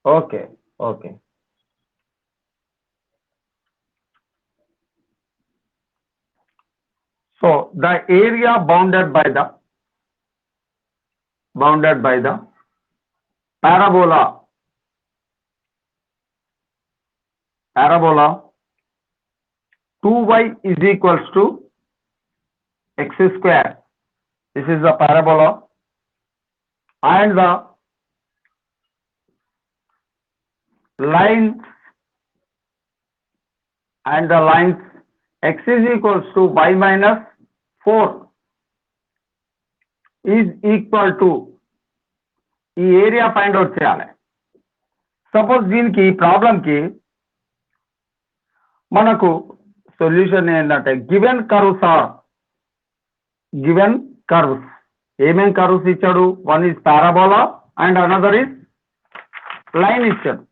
Okay, okay. So the area bounded by the parabola 2y is equals to x square. This is the parabola, and the lines x is equals to y minus 4 is equal to ఈ area find out చేయాలి. Suppose దీనికి ఈ ప్రాబ్లంకి మనకు solution ఏంటంటే given curves ఏమేం curves ఇచ్చాడు? One is parabola and another is line ఇచ్చాడు.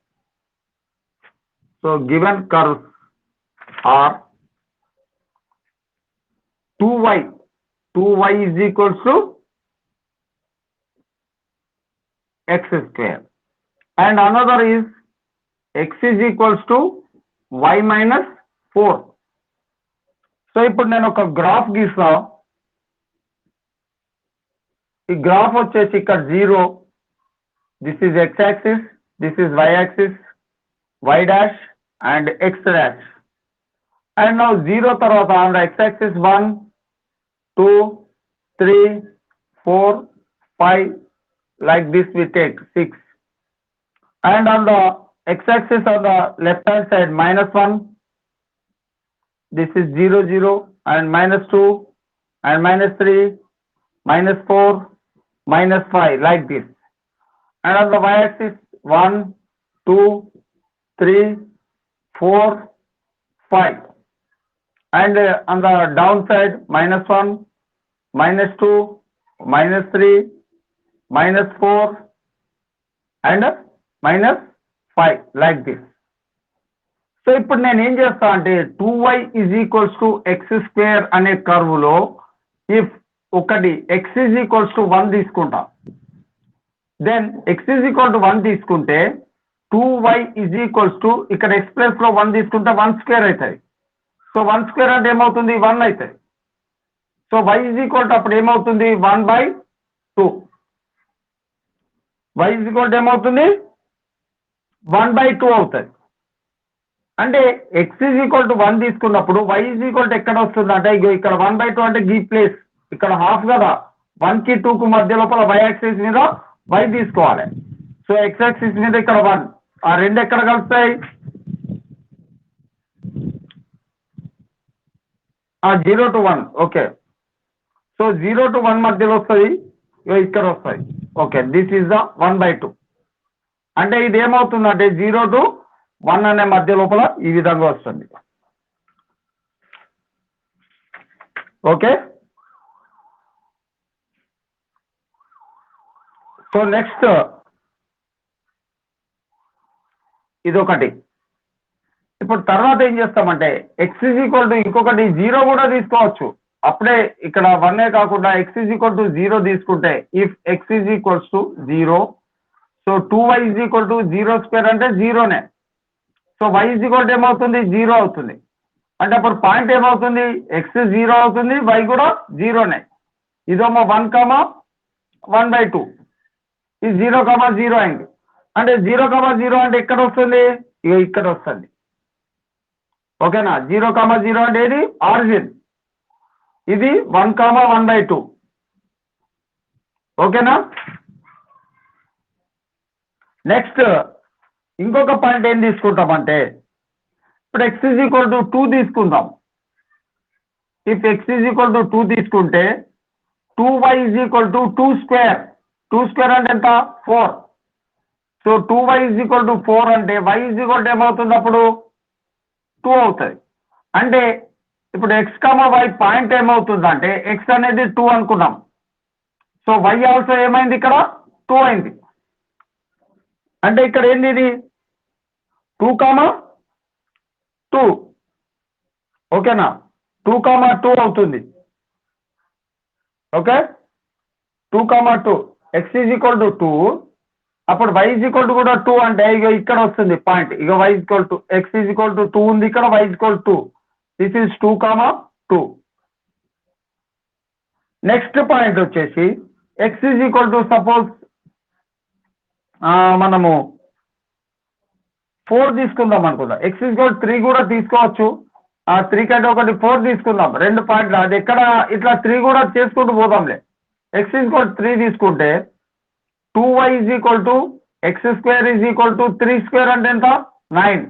So given curves are 2y is equals to x square and another is x is equals to y minus 4. So ఇప్పుడు నేను ఒక graph గీస్తా. ఈ graph వచ్చేసి ఇక్కడ 0, this is x axis, this is y axis, y dash and x dash. And now 0 తర్వాత on the x axis 1 2 3 4 5 like this we take 6, and on the x-axis on the left hand side -1, this is 0 0 and -2 and -3 -4 -5 like this, and on the y-axis 1 2 3 4 5, and on the downside -1 -2 -3 -4 and -5 like this. So ఇప్పుడు నేను ఏం చేస్తా అంటే 2y is equals to x square అనే curve లో if ఒకటి x is equals to 1 తీసుకుంటా, then x is equal to 1 తీసుకుంటే 2y is equals to ఇక్కడ x ప్లస్ లో 1 తీసుకుంటే 1 స్క్వేర్ అవుతుంది. సో 1 స్క్వేర్ అంటే ఏమవుతుంది? 1 అవుతుంది. So y is equal to అప్పుడు ఏమవుతుంది? 1/2. y is equal to ఏమవుతుంది? 1/2 అవుతుంది. అంటే x is equal to 1 తీసుకున్నప్పుడు y is equal to ఎక్కడ వస్తుంది అంటే ఇక్కడ 1/2 అంటే ఈ ప్లేస్ ఇక్కడ హాఫ్ కదా, 1 కి 2 కు మధ్య లోపల y యాక్సిస్ మీద y తీసుకోవాలి. సో x యాక్సిస్ మీద ఇక్కడ 1, ఆ రెండు ఎక్కడ కలుస్తాయి? 0 to 1. ఓకే, సో 0 to 1 మధ్యలో వస్తుంది, ఇక్కడ వస్తాయి. Okay, this is the 1/2. అంటే ఇది ఏమవుతుందంటే 0 to 1 అనే మధ్య లోపల ఈ విధంగా వస్తుంది. ఓకే, సో నెక్స్ట్ ఇదొకటి. ఇప్పుడు తర్వాత ఏం చేస్తామంటే x is equal to ఇంకొకటి 0 కూడా తీసుకోవచ్చు. అప్పుడే ఇక్కడ 1 కాకుండా x is equal to 0 తీసుకుంటే if x is equals to 0, so 2y is equal to 0 square అంటే 0నే. So y is equal to ఏమవుతుంది? 0 అవుతుంది. అంటే అప్పుడు పాయింట్ ఏమవుతుంది? x 0 అవుతుంది, y కూడా 0నే. ఇదేమో 1/2, ఇది 0,0 అయింది. అంటే 0,0 అంటే ఎక్కడ వస్తుంది? ఇక్కడ వస్తుంది. ఓకేనా? 0,0 అంటే ఏది? ఆరిజిన్. ఇది 1,1/2. ఓకేనా? నెక్స్ట్ ఇంకొక పాయింట్ ఏం తీసుకుంటామంటే ఇప్పుడు x is equal to 2 తీసుకుందాం. If x is equal to 2 తీసుకుంటే 2y is equal to 2 square. 2 square అంటే ఎంత? 4. So 2y is equal to 4 అంటే y is equal to ఏమవుతుంది అప్పుడు? 2 అవుతుంది. అంటే ఇప్పుడు x, y పాయింట్ ఏమవుతుంది అంటే x అనేది 2 అనుకున్నాం. సో y ఆల్సో ఏమైంది? ఇక్కడ 2 అయింది. అంటే ఇక్కడ ఏంది? ఇది 2,2. ఓకేనా? 2,2 అవుతుంది. Okay, 2,2. x is equal to 2 అప్పుడు y ఈజ్ ఈక్వల్ టు కూడా 2 అంటే ఇక ఇక్కడ వస్తుంది పాయింట్. ఇక y is equal to x is equal to 2 ఉంది ఇక్కడ, y is equal to 2. This is 2, 2. Next point వచ్చేసి x is equal to suppose మనము 4 తీసుకుందాం అనుకుందాం. x ఈజ్ ఈక్వల్ 3 కూడా తీసుకోవచ్చు. 3 కంటే ఒకటి 4 తీసుకుందాం. 2 పాయింట్లు అది ఎక్కడ ఇట్లా 3 కూడా చేసుకుంటూ పోదాంలే. x ఈజ్ ఈక్వల్ 3 తీసుకుంటే 2y is equal to x square is equal to 3 square అంటే ఎంత 9.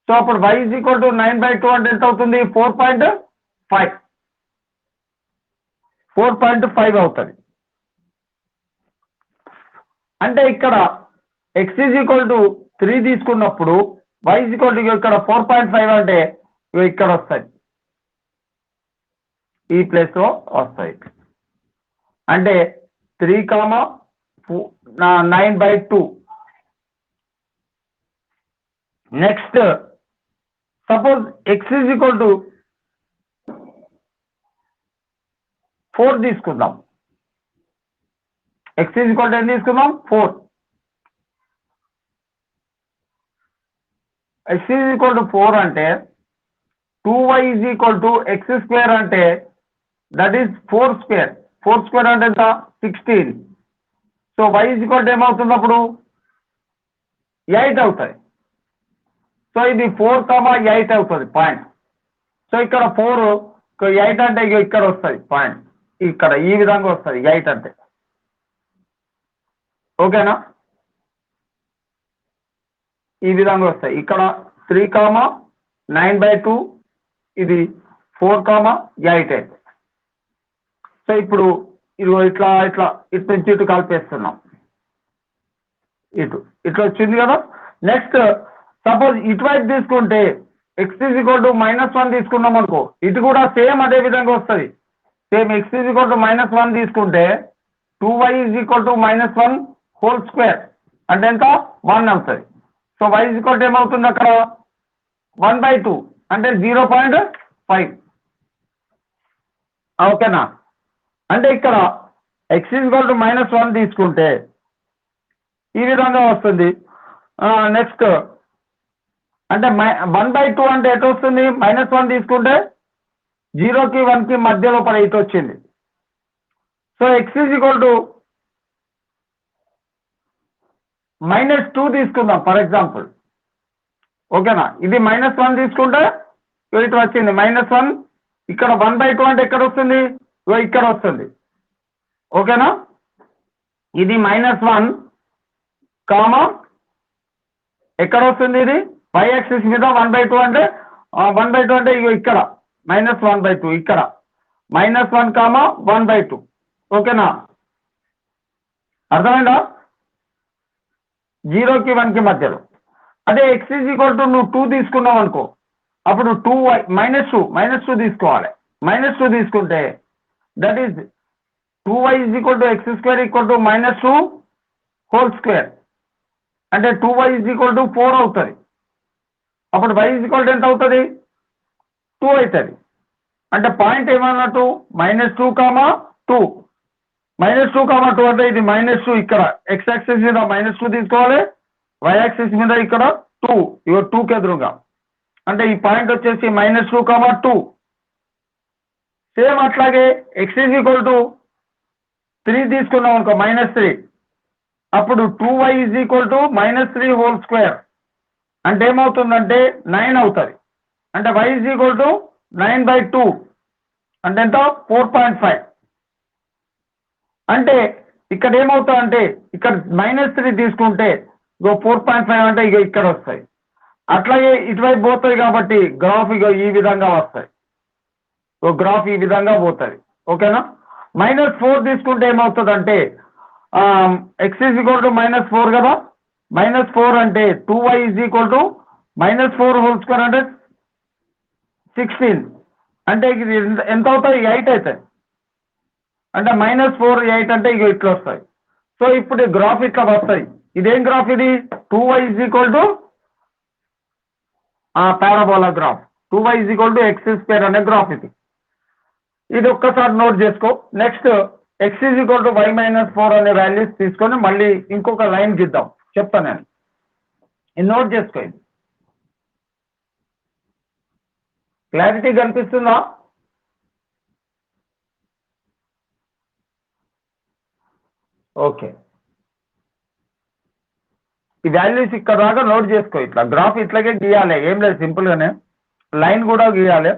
సో అప్పుడు y ఈజ్ ఈక్వల్ టు 9/2 అంటే ఎంత అవుతుంది 4.5. 4.5 అవుతుంది. అంటే ఇక్కడ x ఈజ్ ఈక్వల్ టు 3 తీసుకున్నప్పుడు y ఈజ్ ఈక్వల్ టు ఇక్కడ 4.5 అంటే ఇక్కడ వస్తాయి, ఈ ప్లేస్ లో వస్తాయి. అంటే 3, 9/2. Next suppose x is equal to 4 తీసుకుందాం. x ఈజ్ ఈక్వల్ టు ఎంత తీసుకుందాం 4. x ఈజ్ ఈక్వల్ టు 4 అంటే 2y is equal to x square అంటే దట్ ఈస్ 4 స్క్వేర్. 4 స్క్వేర్ అంటే ఎంత 16. So y is equal to ఏమవుతుంది అప్పుడు 8 అవుతుంది. సో ఇది 4, 8 అవుతుంది పాయింట్. సో ఇక్కడ 4, 8 అంటే ఇక్కడ వస్తుంది పాయింట్. ఇక్కడ ఈ విధంగా వస్తుంది 8 అంటే. ఓకేనా, ఈ విధంగా వస్తాయి. ఇక్కడ 3, 9/2, ఇది 4, 8. సో ఇప్పుడు ఇదిగో ఇట్లా ఇట్లా ఇటు నుంచి ఇటు కలిపేస్తున్నాం. ఇట్లా వచ్చింది కదా. నెక్స్ట్ సపోజ్ ఇటువైపు తీసుకుంటే x ఈజ్ ఈక్వల్ టు -1 తీసుకున్నాం అనుకో, ఇటు కూడా సేమ్ అదే విధంగా వస్తుంది. Same x is equal to -1 తీసుకుంటే 2y is equal to -1 whole square అంటే ఎంత 1 అవుతుంది. So y is equal to ఏమవుతుంది అక్కడ 1/2 అంటే 0.5. ఓకేనా. అంటే ఇక్కడ x ఈజ్ ఈక్వల్ టు -1 తీసుకుంటే ఈ విధంగా వస్తుంది. నెక్స్ట్ అంటే 1/2 అంటే ఎటు వస్తుంది -1 తీసుకుంటే 0కి 1కి మధ్యలో పడే ఇటు వచ్చింది. So x is equal to -2 తీసుకుందాం ఫర్ ఎగ్జాంపుల్. ఓకేనా, ఇది -1 తీసుకుంటే ఇటు వచ్చింది -1. ఇక్కడ 1/2 అంటే ఎక్కడ వస్తుంది ఇక్కడ వస్తుంది. ఓకేనా, ఇది -1 ఎక్కడ వస్తుంది ఇది y యాక్సిస్ మీద 1/2 అంటే 1/2 అంటే ఇక్కడ -1/2 ఇక్కడ -1, 1/2. ఓకేనా, అర్థమైందా 0కి 1కి మధ్యలో. అదే x ఈజ్ ఈక్వల్ టు నువ్వు 2 తీసుకున్నావు అనుకో, అప్పుడు 2y -2 తీసుకోవాలి. -2 తీసుకుంటే that is 2y is equal to x square equal to -2 whole square అంటే 2y ఈజ్ ఈక్వల్ టు 4 అవుతుంది. అప్పుడు y ఈజ్ ఈక్వల్ టు ఎంత అవుతుంది 2 అవుతుంది. అంటే పాయింట్ ఏమన్నట్టు -2, 2. -2, 2 అంటే ఇది -2 ఇక్కడ x యాక్సిస్ మీద -2 తీసుకోవాలి, y యాక్సిస్ మీద ఇక్కడ 2 2కి ఎదురుగా. అంటే ఈ పాయింట్ వచ్చేసి -2, 2. సేమ్ అట్లాగే x ఈజ్ ఈక్వల్ టు 3 తీసుకున్నాం అనుకో -3, అప్పుడు 2y is equal to -3 whole square అంటే ఏమవుతుందంటే 9 అవుతుంది. అంటే y ఈజ్ ఈక్వల్ టు 9/2 అంటే ఎంత 4.5. అంటే ఇక్కడ ఏమవుతుంది అంటే ఇక్కడ -3 తీసుకుంటే 4.5 అంటే ఇక్కడ వస్తాయి. అట్లాగే ఇటువైపు పోతుంది కాబట్టి గ్రాఫ్ ఈ విధంగా వస్తాయి. గ్రాఫ్ ఈ విధంగా పోతుంది. ఓకేనా, -4 తీసుకుంటే ఏమవుతుంది అంటే x ఈజ్ ఈక్వల్ టు -4 కదా. -4 అంటే 2y is equal to -4 whole square అంటే 16 అంటే ఇది ఎంత అవుతాయి 8 అవుతాయి. అంటే -4, 8 అంటే ఇట్లా వస్తాయి. సో ఇప్పుడు గ్రాఫ్ ఇట్లా వస్తాయి. ఇదేం గ్రాఫ్ ఇది 2y is equal to parabola graph. 2y is equal to x square అనే గ్రాఫ్ ఇది. ఇది ఒక్కసారి నోట్ చేసుకో. Next x is equal to y minus 4 అనే వాల్యూస్ తీసుకొని మళ్ళీ ఇంకొక లైన్ గీద్దాం. చెప్తాను నేను, ఇది నోట్ చేసుకో. ఇది క్లారిటీ కనిపిస్తుందా? ఓకే, ఈ వాల్యూస్ ఇక్కడ దాకా నోట్ చేసుకో. ఇట్లా గ్రాఫ్ ఇట్లాగే గీయాలి, ఏం లేదు, సింపుల్ గానే లైన్ కూడా గీయాలి.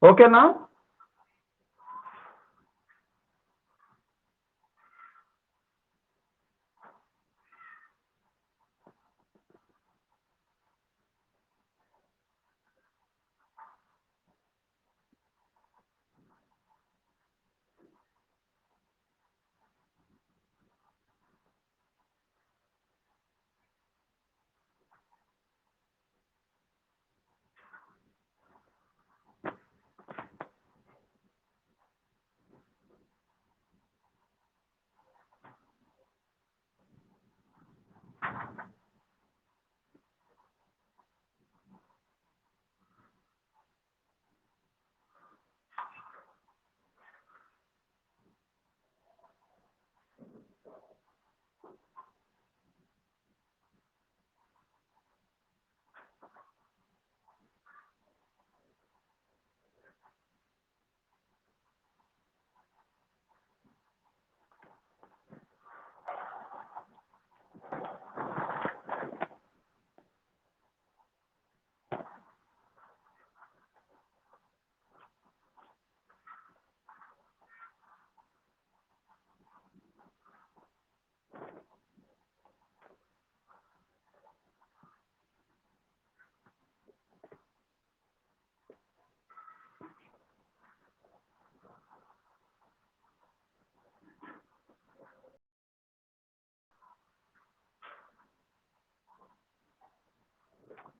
ఓకేనా?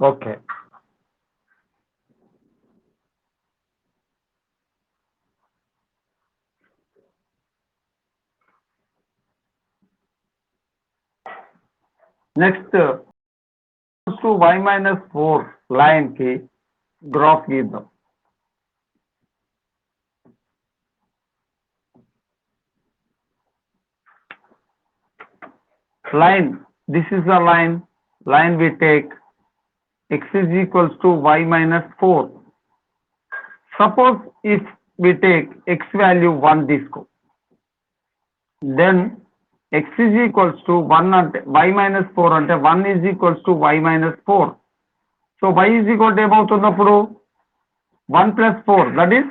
Okay, next to y-4 line కి గ్రాఫ్ గీద్దాం. line, this is the line we take x is equals to y minus 4. Suppose if we take x value 1 తీసుకో, then x is equals to 1 అంటే y minus 4 అంటే 1 is equals to y minus 4. So y is equal to ఏమవుతున్నప్పుడు 1 plus 4 that is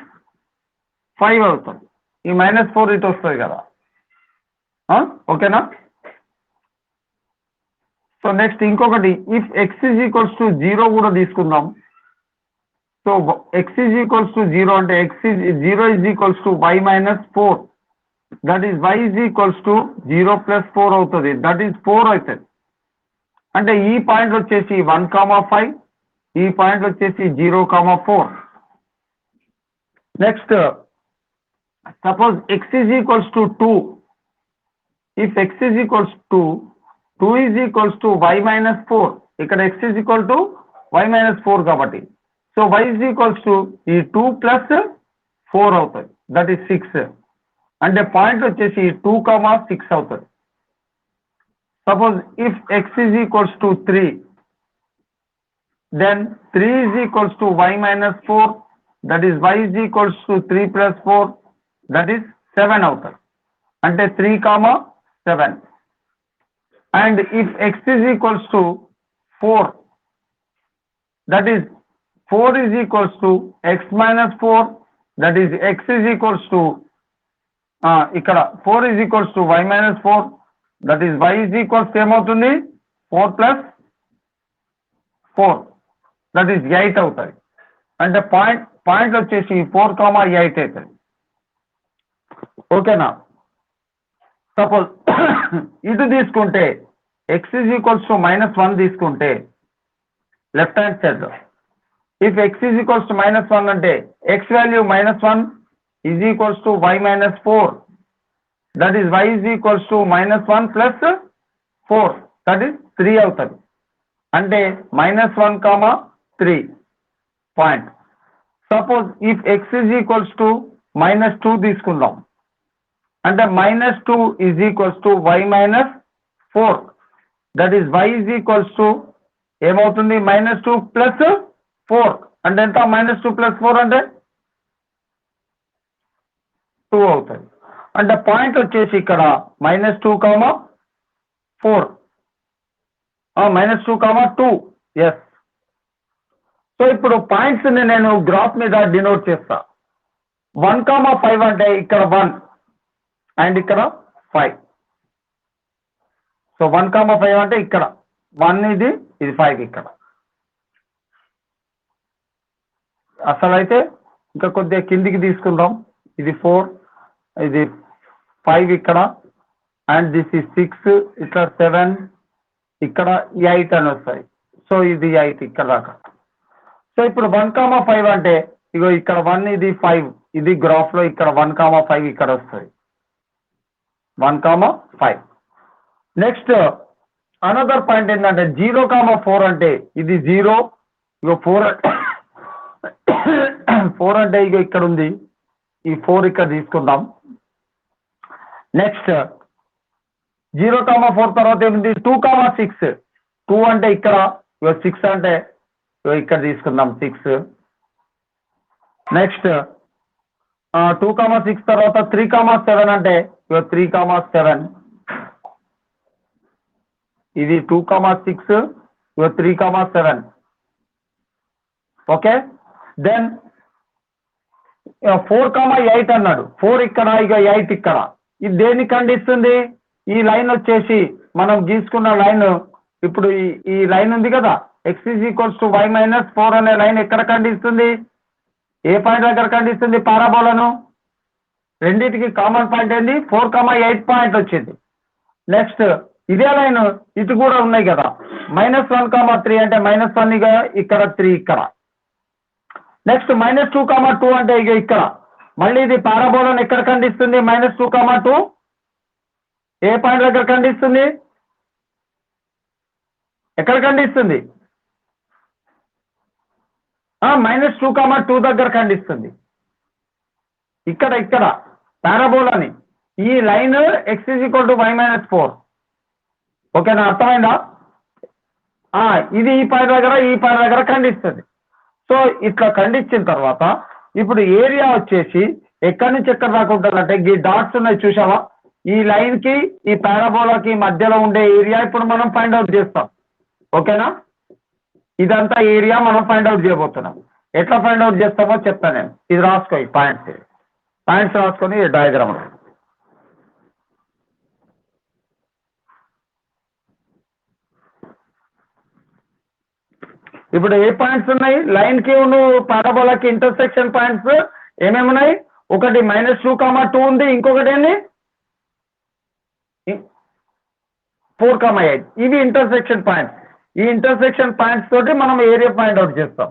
5 అవుతుంది. ఈ minus 4 ఇటు వస్తుంది కదా, ఓకేనా? So next ఇంకొకటి, if X is equals to 0 కూడా తీసుకుందాం. So X is equals to 0 అంటే X is 0 is equals to y minus 4, that is y is equals to 0 plus 4 అవుతుంది, దట్ ఈస్ 4 అవుతుంది. అంటే ఈ పాయింట్ వచ్చేసి 1,5, ఈ పాయింట్ వచ్చేసి 0,4. Next suppose X is equals to 2, if X is equals to 2 is equals to y minus 4, ఇక్కడ x is equal to y minus 4 కాబట్టి, so y is equals to ఈ 2 plus 4 అవుతుంది, దట్ ఈస్ 6. అంటే point వచ్చేసి 2,6 అవుతుంది. Suppose if x is equals to 3, then 3 is equals to y minus 4, that is y is equals to 3 plus 4, that is 7 అవుతుంది. అంటే 3,7. And if x is equals to 4, that is 4 is equals to x minus 4, that is x is equals to ఇక్కడ 4 is equals to y minus 4, that is y is equals to ఏమవుతుంది 4 plus 4, that is 8 అవుతుంది. అంటే point వచ్చేసి 4,8 అవుతుంది, ఓకేనా? Suppose ఇటు తీసుకుంటే x is equals to -1 తీసుకుంటే లెఫ్ట్ హ్యాండ్ సైడ్ లో, if x is equals to -1 అంటే x value -1 is equals to y minus 4, that is y is equals to -1 plus 4, that is 3 అవుతుంది. అంటే -1,3 point. Suppose if x is equals to -2 తీసుకుందాం, అంటే -2 is equals to y minus 4, that is y is equals to ఏమవుతుంది -2 plus 4, అంటే ఎంత -2 plus 4 అంటే 2 అవుతుంది. అంటే పాయింట్ వచ్చేసి ఇక్కడ -2,4, -2,2. ఎస్. సో ఇప్పుడు పాయింట్స్ ని నేను గ్రాఫ్ మీద డినోట్ చేస్తా. 1,5 అంటే ఇక్కడ 1 అండ్ ఇక్కడ 5. సో 1,5 అంటే ఇక్కడ 1, ఇది 5 ఇక్కడ. అసలు అయితే ఇంకా కొద్దిగా కిందికి తీసుకుందాం. ఇది 4, ఇది 5 ఇక్కడ, అండ్ దిస్ is 6, ఇక్కడ 7, ఇక్కడ 8 అని వస్తాయి. సో ఇది 8 ఇక్కడ దాకా. సో ఇప్పుడు 1,5 అంటే ఇగో ఇక్కడ 1, ఇది 5, ఇది గ్రాఫ్ లో ఇక్కడ 1,5 ఇక్కడ వస్తుంది, 1,5. నెక్స్ట్ అనదర్ పాయింట్ ఏంటంటే 0,4 అంటే ఇది 0, ఇగో 4 అంటే ఇగో ఇక్కడ ఉంది, ఈ 4 ఇక్కడ తీసుకుందాం. నెక్స్ట్ 0,4 తర్వాత ఏమిటి 2,6, 2 అంటే ఇక్కడ, ఇగో 6 అంటే ఇక్కడ తీసుకుందాం 6. నెక్స్ట్ 2,6 తర్వాత 3,7 అంటే ఇగో 3,7, ఇది 2,6, ఇగో 3,7. ఓకే. దెన్ 4,8 అన్నాడు, 4 ఇక్కడ, ఇక 8 ఇక్కడ. ఇది దేన్ని ఖండిస్తుంది? ఈ లైన్ వచ్చేసి మనం గీసుకున్న లైన్, ఇప్పుడు ఈ లైన్ ఉంది కదా, x is equals to y minus 4 అనే లైన్ ఎక్కడ ఖండిస్తుంది? ఏ పాయింట్ దగ్గర ఖండిస్తుంది పారాబోలను? రెండింటికి కామన్ పాయింట్ ఏంది? 4,8 పాయింట్ వచ్చింది. నెక్స్ట్ ఇదే లైన్ ఇటు కూడా ఉన్నాయి కదా, -1,3 అంటే -1 ఇక్కడ 3 ఇక్కడ. నెక్స్ట్ -2,2 అంటే ఇక ఇక్కడ మళ్ళీ ఇది పారాబోలను ఎక్కడ ఖండిస్తుంది? -2,2 ఏ పాయింట్ దగ్గర ఖండిస్తుంది? ఎక్కడ ఖండిస్తుంది? -2, 2 దగ్గర ఖండిస్తుంది. ఇక్కడ పారాబోలాని ఈ లైన్ x = y-4. ఓకేనా, అర్థమైందా? ఇది ఈ పాయింట్ దగ్గర ఖండిస్తుంది. సో ఇట్లా ఖండించిన తర్వాత ఇప్పుడు ఏరియా వచ్చేసి ఎక్కడి నుంచి ఎక్కడ దాకా ఉంటుందంటే ఈ డాట్స్ ఉన్నాయి చూసావా, ఈ లైన్ కి ఈ పారాబోలాకి మధ్యలో ఉండే ఏరియా ఇప్పుడు మనం ఫైండ్ అవుట్ చేస్తాం. ఓకేనా, ఇదంతా ఏరియా మనం ఫైండ్ అవుట్ చేయబోతున్నాం. ఎట్లా ఫైండ్ అవుట్ చేస్తామో చెప్తాను నేను. ఇది రాసుకో, ఈ పాయింట్స్ రాసుకొని డయాగ్రామ్. ఇప్పుడు ఏ పాయింట్స్ ఉన్నాయి? లైన్ కి పారాబోలాకి ఇంటర్సెక్షన్ పాయింట్స్ ఏమేమి ఉన్నాయి? ఒకటి -2, 2 ఉంది, ఇంకొకటి ఏంటి 4, 8. ఇవి ఇంటర్సెక్షన్ పాయింట్స్. ఈ ఇంటర్సెక్షన్ పాయింట్స్ తోటి మనం ఏరియా ఫైండ్ అవుట్ చేస్తాం.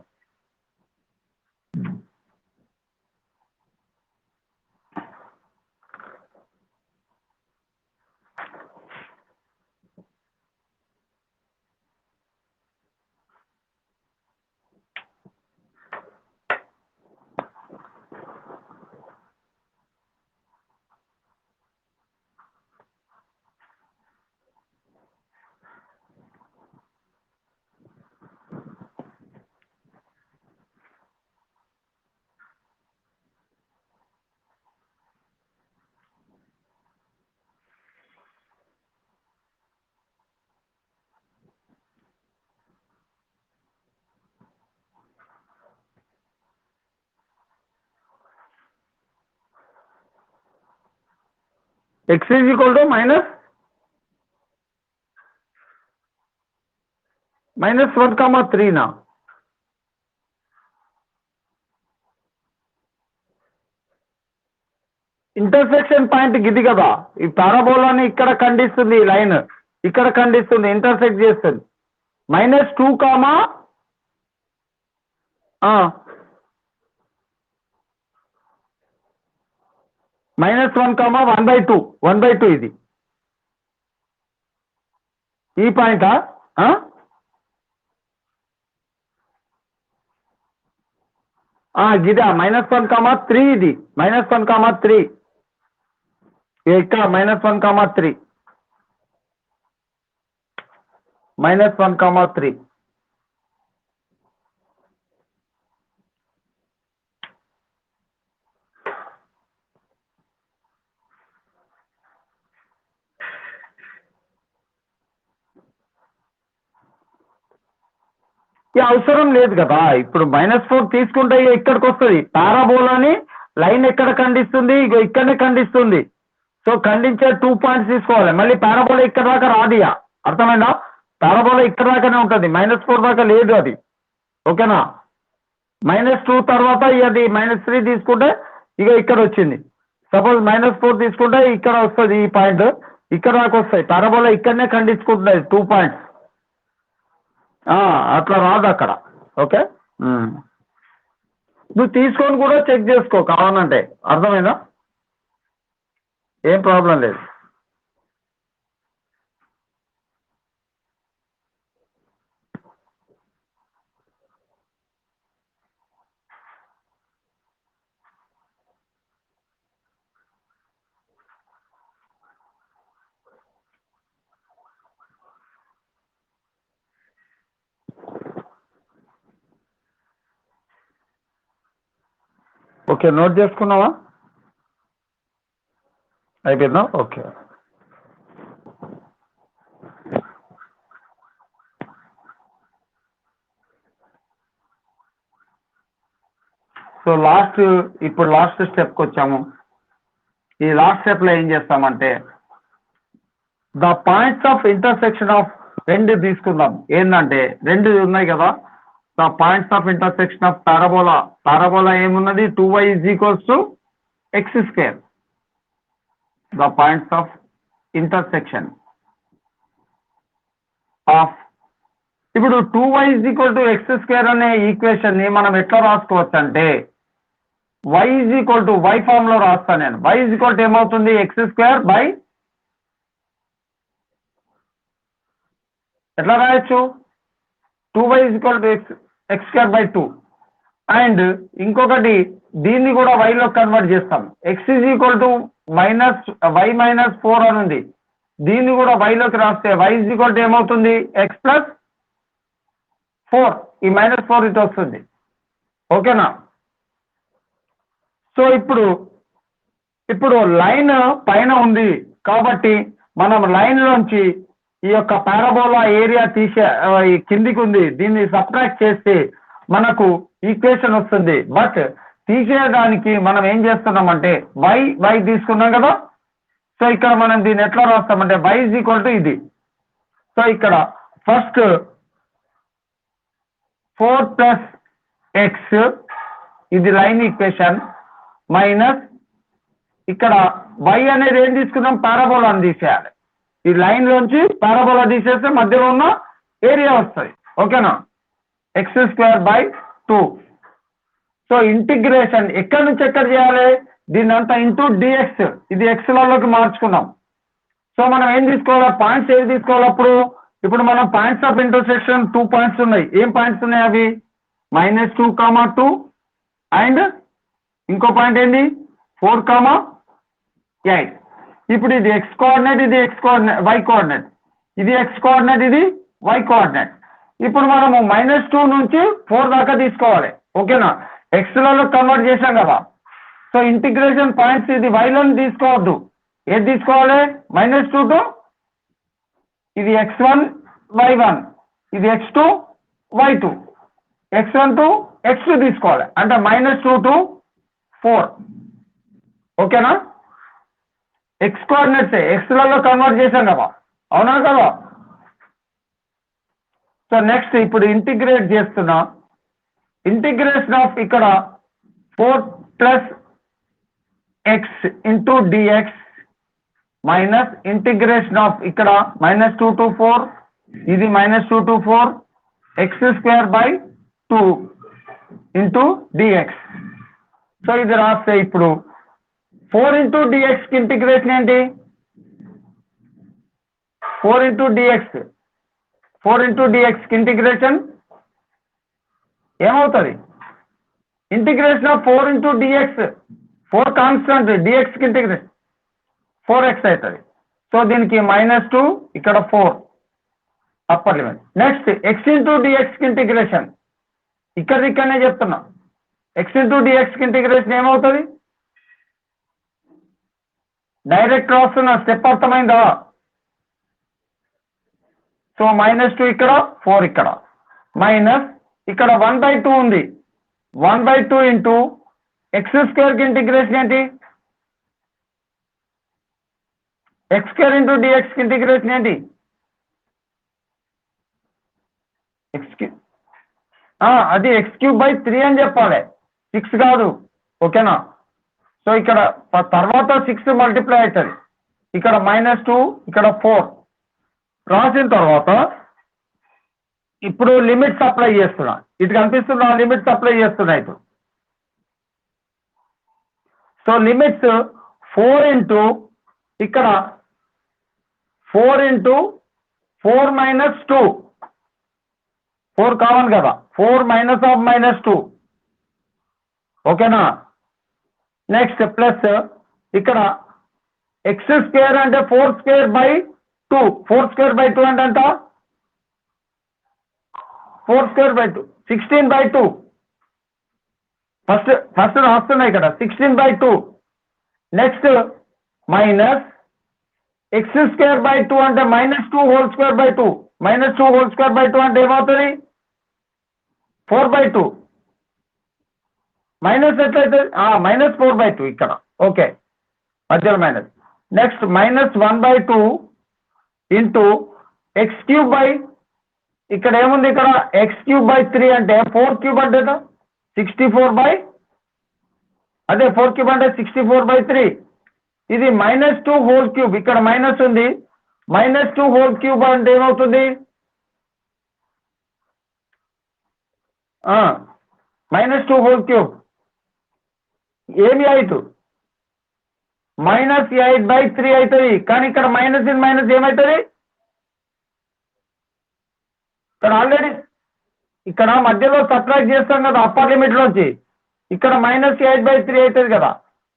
x = -1, 3 ఇంటర్సెక్షన్ పాయింట్ ఇది కదా, ఈ పారాబోలాని ఇక్కడ ఖండిస్తుంది, ఈ లైన్ ఇక్కడ ఖండిస్తుంది, ఇంటర్సెక్ట్ చేస్తుంది. -2, -1, 1/2 ఇది ఈ పాయింటా? గిదా -1, 3 ఇది -1, 3 ఇక్కడ -1, 3 -1, 3. అవసరం లేదు కదా, ఇప్పుడు -4 తీసుకుంటే ఇక్కడికి వస్తుంది. పారాబోలాని లైన్ ఎక్కడ ఖండిస్తుంది? ఇగో ఇక్కడనే ఖండిస్తుంది. సో ఖండించే 2 పాయింట్స్ తీసుకోవాలి. మళ్ళీ పారాబోలా ఇక్కడ దాకా రాదియా, అర్థమైందా? పారాబోలా ఇక్కడ దాకానే ఉంటుంది, -4 దాకా లేదు అది. ఓకేనా, -2 తర్వాత అది -3 తీసుకుంటే ఇక ఇక్కడ వచ్చింది. సపోజ్ -4 తీసుకుంటే ఇక్కడ వస్తుంది, ఈ పాయింట్ ఇక్కడ దాకా వస్తాయి. పారాబోలా ఇక్కడనే ఖండించుకుంటుంది 2 పాయింట్స్. అట్లా రాదు అక్కడ. ఓకే, నువ్వు తీసుకొని కూడా చెక్ చేసుకో కావాలంటే, అర్థమైందా? ఏం ప్రాబ్లం లేదు. ఓకే, నోట్ చేసుకున్నావా? అయిపోయిందా? ఓకే. సో ఇప్పుడు లాస్ట్ స్టెప్కి వచ్చాము. ఈ లాస్ట్ స్టెప్లో ఏం చేస్తామంటే the points of intersection of 2 తీసుకుందాం. ఏంటంటే 2 ఉన్నాయి కదా, the points of intersection of parabola ఏమున్నది? 2y = x². The points of intersection of, ఇప్పుడు 2y = x² అనే ఈక్వేషన్ ని మనం ఎట్లా రాసుకోవచ్చు అంటే y ఫామ్ లో రాస్తాను నేను. y ఏమవుతుంది? x² ఎట్లా రాయొచ్చు 2y x square by 2 and ఇంకొకటి దీన్ని కూడా y లో కన్వర్ట్ చేస్తాం x y - 4 అని ఉంది దీన్ని కూడా y లోకి రాస్తే y ఏమవుతుంది x plus 4 ఈ -4 ఇటు వస్తుంది ఓకేనా సో ఇప్పుడు లైన్ పైన ఉంది కాబట్టి మనం లైన్ లోంచి ఈ యొక్క పారాబోలా ఏరియా ఈ కిందికి ఉంది దీన్ని సబ్ట్రాక్ట్ చేస్తే మనకు ఈక్వేషన్ వస్తుంది బట్ తీసేయడానికి మనం ఏం చేస్తున్నామంటే y తీసుకున్నాం కదా సో ఇక్కడ మనం దీన్ని ఎట్లా రాస్తామంటే y ఇది సో ఇక్కడ ఫస్ట్ 4 plus x ఇది లైన్ ఈక్వేషన్ మైనస్ ఇక్కడ y అనేది ఏం తీసుకున్నాం పారాబోలా అని తీసేయాలి ఈ లైన్ లోంచి పారాబోలా తీసేస్తే మధ్యలో ఉన్న ఏరియా వస్తుంది ఓకేనా x² by 2 సో ఇంటిగ్రేషన్ ఎక్కడి నుంచి ఎక్కడ చేయాలి దీన్ని అంతా ఇంటూ dx ఇది xలలోకి మార్చుకున్నాం సో మనం ఏం తీసుకోవాలి పాయింట్స్ ఏవి తీసుకోవాలి అప్పుడు ఇప్పుడు మనం పాయింట్స్ ఆఫ్ ఇంటర్సెక్షన్ 2 పాయింట్స్ ఉన్నాయి ఏం పాయింట్స్ ఉన్నాయి అవి -2, 2 అండ్ ఇంకో పాయింట్ ఏంటి 4, 8 ఇప్పుడు ఇది x కోఆర్డినేట్ ఇది y కోఆర్డినేట్ ఇది x కోఆర్డినేట్ ఇది y కోఆర్డినేట్ ఇప్పుడు మనము -2 నుంచి 4 దాకా తీసుకోవాలి ఓకేనా xలలో కన్వర్ట్ చేశాం కదా సో ఇంటిగ్రేషన్ పాయింట్స్ ఇది yలోని తీసుకోవద్దు ఏది తీసుకోవాలి -2 టు ఇది x1 y1 ఇది x2 y2 x1 to x2 తీసుకోవాలి అంటే -2 to 4 ఓకేనా x కోఆర్డినేట్స్ xలలో కన్వర్ట్ చేశాం కదా అవునా కదా సో నెక్స్ట్ ఇప్పుడు ఇంటిగ్రేట్ చేస్తున్నా ఇంటిగ్రేషన్ ఆఫ్ ఇక్కడ 4 plus x into dx minus integration of ఇక్కడ -2 to 4 ఇది -2 to 4 x² by 2 into dx so ఇది రాస్తే ఇప్పుడు 4 into dx కి ఇంటిగ్రేషన్ ఏంటి 4 into dx కి ఇంటిగ్రేషన్ ఏమవుతుంది integration of 4 into dx 4 constant dx కి ఇంటిగ్రేషన్ 4x అవుతుంది సో దీనికి -2 ఇక్కడ 4 upper limit next x into dx కి ఇంటిగ్రేషన్ ఇక్కడనే చెప్తున్నా x into dx కి ఇంటిగ్రేషన్ ఏమవుతుంది డైరెక్ట్ రాస్తున్న స్టెప్ అర్థమైందా సో -2 ఇక్కడ 4 ఇక్కడ మైనస్ ఇక్కడ 1/2 ఉంది 1/2 ఇంటూ x² కి ఇంటిగ్రేషన్ ఏంటి x² into dx కి ఇంటిగ్రేషన్ ఏంటి అది x³/3 అని చెప్పాలి 6 కాదు ఓకేనా సో ఇక్కడ తర్వాత 6 మల్టిప్లై అవుతుంది ఇక్కడ -2 ఇక్కడ 4 రాసిన తర్వాత ఇప్పుడు లిమిట్స్ అప్లై చేస్తున్నా ఇటు కనిపిస్తున్నా లిమిట్స్ అప్లై చేస్తున్నా ఇప్పుడు సో లిమిట్స్ 4 ఇంటూ ఇక్కడ 4 into 4 minus 2 4 కావాలి కదా 4 minus of -2 ఓకేనా నెక్స్ట్ ప్లస్ ఇక్కడ x² అంటే 4² by 2 4² by 2 అంటే ఎంత 4² by 2 16/2 ఫస్ట్ రాస్తున్నా ఇక్కడ 16/2 నెక్స్ట్ మైనస్ x² by 2 అంటే -2 whole square by 2 -2 whole square by 2 అంటే ఏమవుతుంది 4/2 మైనస్ ఎట్లయితే -4/2 ఇక్కడ ఓకే మధ్యలో minus next -1/2 into x³ by ఇక్కడ ఏముంది ఇక్కడ x³/3 అంటే 4³ అంటే 64 అదే 4³ అంటే 64/3 ఇది -2 whole cube ఇక్కడ మైనస్ ఉంది -2 whole cube అంటే ఏమవుతుంది -2 whole cube ఏమి అవుతుంది -8/3 అవుతుంది కానీ ఇక్కడ మైనస్ ఏమవుతుంది ఇక్కడ ఆల్రెడీ ఇక్కడ మధ్యలో సబ్ట్రాక్ట్ చేస్తాం కదా అప్పర్ లిమిట్ లోంచి, ఇక్కడ -8/3 అవుతుంది కదా,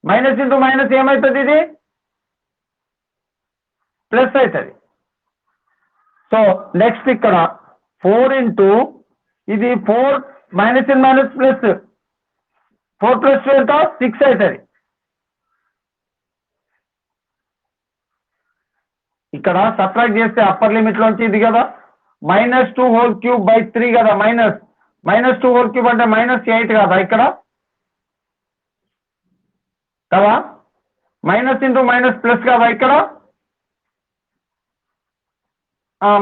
మైనస్ ఇంటూ మైనస్ ఏమవుతుంది, ఇది ప్లస్ అవుతుంది. సో నెక్స్ట్ ఇక్కడ 4 ఇంటూ ఇది 4 మైనస్ ఇన్ మైనస్ ప్లస్ 4 + 2 ఎంత 6 అవుతుంది. ఇక్కడ సబ్ట్రాక్ట్ చేస్తే అప్పర్ లిమిట్ లోంచి ఇది కదా -2/3 కదా, -2/3 అంటే -8 కదా ఇక్కడ కదా, మైనస్ ఇంటూ మైనస్ ప్లస్ కదా ఇక్కడ,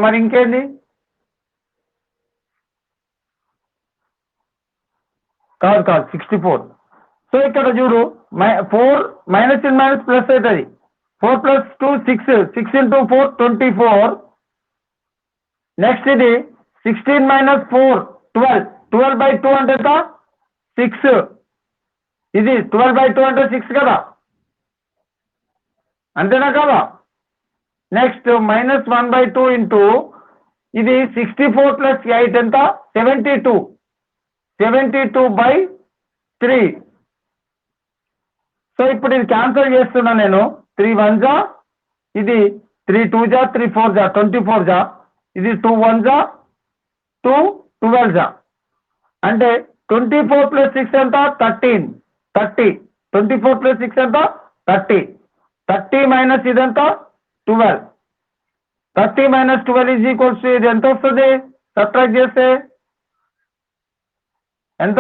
మరి ఇంకేంది కాదు 64. సో ఇక్కడ చూడు 4 మైనస్ ఇన్ మైనస్ ప్లస్ అవుతుంది, 4 + 2 6, 6 ఇంటూ 4 24. నెక్స్ట్ ఇది 16 - 4 12, 12/2 అంటే ఎంత 6, ఇది 12/2 అంటే 6 కదా, అంతేనా కదా. నెక్స్ట్ -1/2 ఇంటూ ఇది 64 + 8 ఎంత 72, 72/3. సో ఇప్పుడు ఇది క్యాన్సిల్ చేస్తున్నా నేను, 3 1 జా, ఇది 3 2 జా, 3 4 జా 24 జా, ఇది 2 1 జా 2 12 జా, అంటే 24 + 6 ఎంత 13, 30, 24 + 6 ఎంత 30, 30 మైనస్ ఇదంతా 12, 30 - 12 = ఇది ఎంత వస్తుంది సబ్ట్రాక్ట్ చేస్తే ఎంత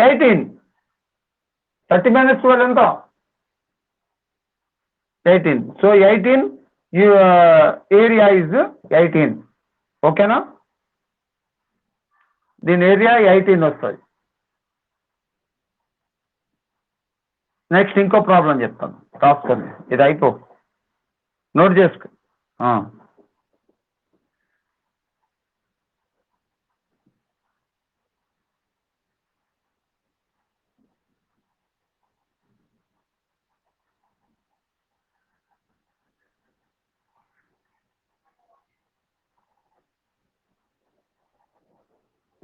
18, 30 - 12 ఎంత 18. సో 18 ఏరియా ఇస్ 18, ఓకేనా, దీని ఏరియా 18 వస్తుంది. నెక్స్ట్ ఇంకో ప్రాబ్లం చెప్తాను, రాసుకోండి, ఇది అయిపో నోట్ చేసుకో.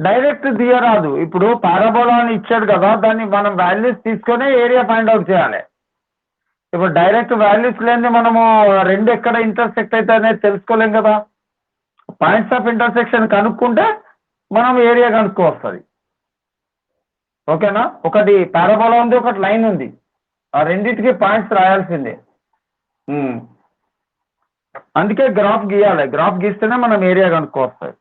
డైరెక్ట్ తీయరాదు, ఇప్పుడు పారాబోలా అని ఇచ్చాడు కదా, దాన్ని మనం వాల్యూస్ తీసుకొని ఏరియా ఫైండ్ అవుట్ చేయాలి. ఇప్పుడు డైరెక్ట్ వాల్యూస్ లేని మనము రెండు ఎక్కడ ఇంటర్సెక్ట్ అయితే అనేది తెలుసుకోలేం కదా, పాయింట్స్ ఆఫ్ ఇంటర్సెక్షన్ కనుక్కుంటే మనం ఏరియా కనుక్కోవస్తుంది, ఓకేనా. ఒకటి పారాబోలా ఉంది, ఒకటి లైన్ ఉంది, ఆ రెండింటికి పాయింట్స్ రాయాల్సిందే. అందుకే గ్రాఫ్ గీయాలి, గ్రాఫ్ గీస్తేనే మనం ఏరియా కనుక్కోవస్తుంది.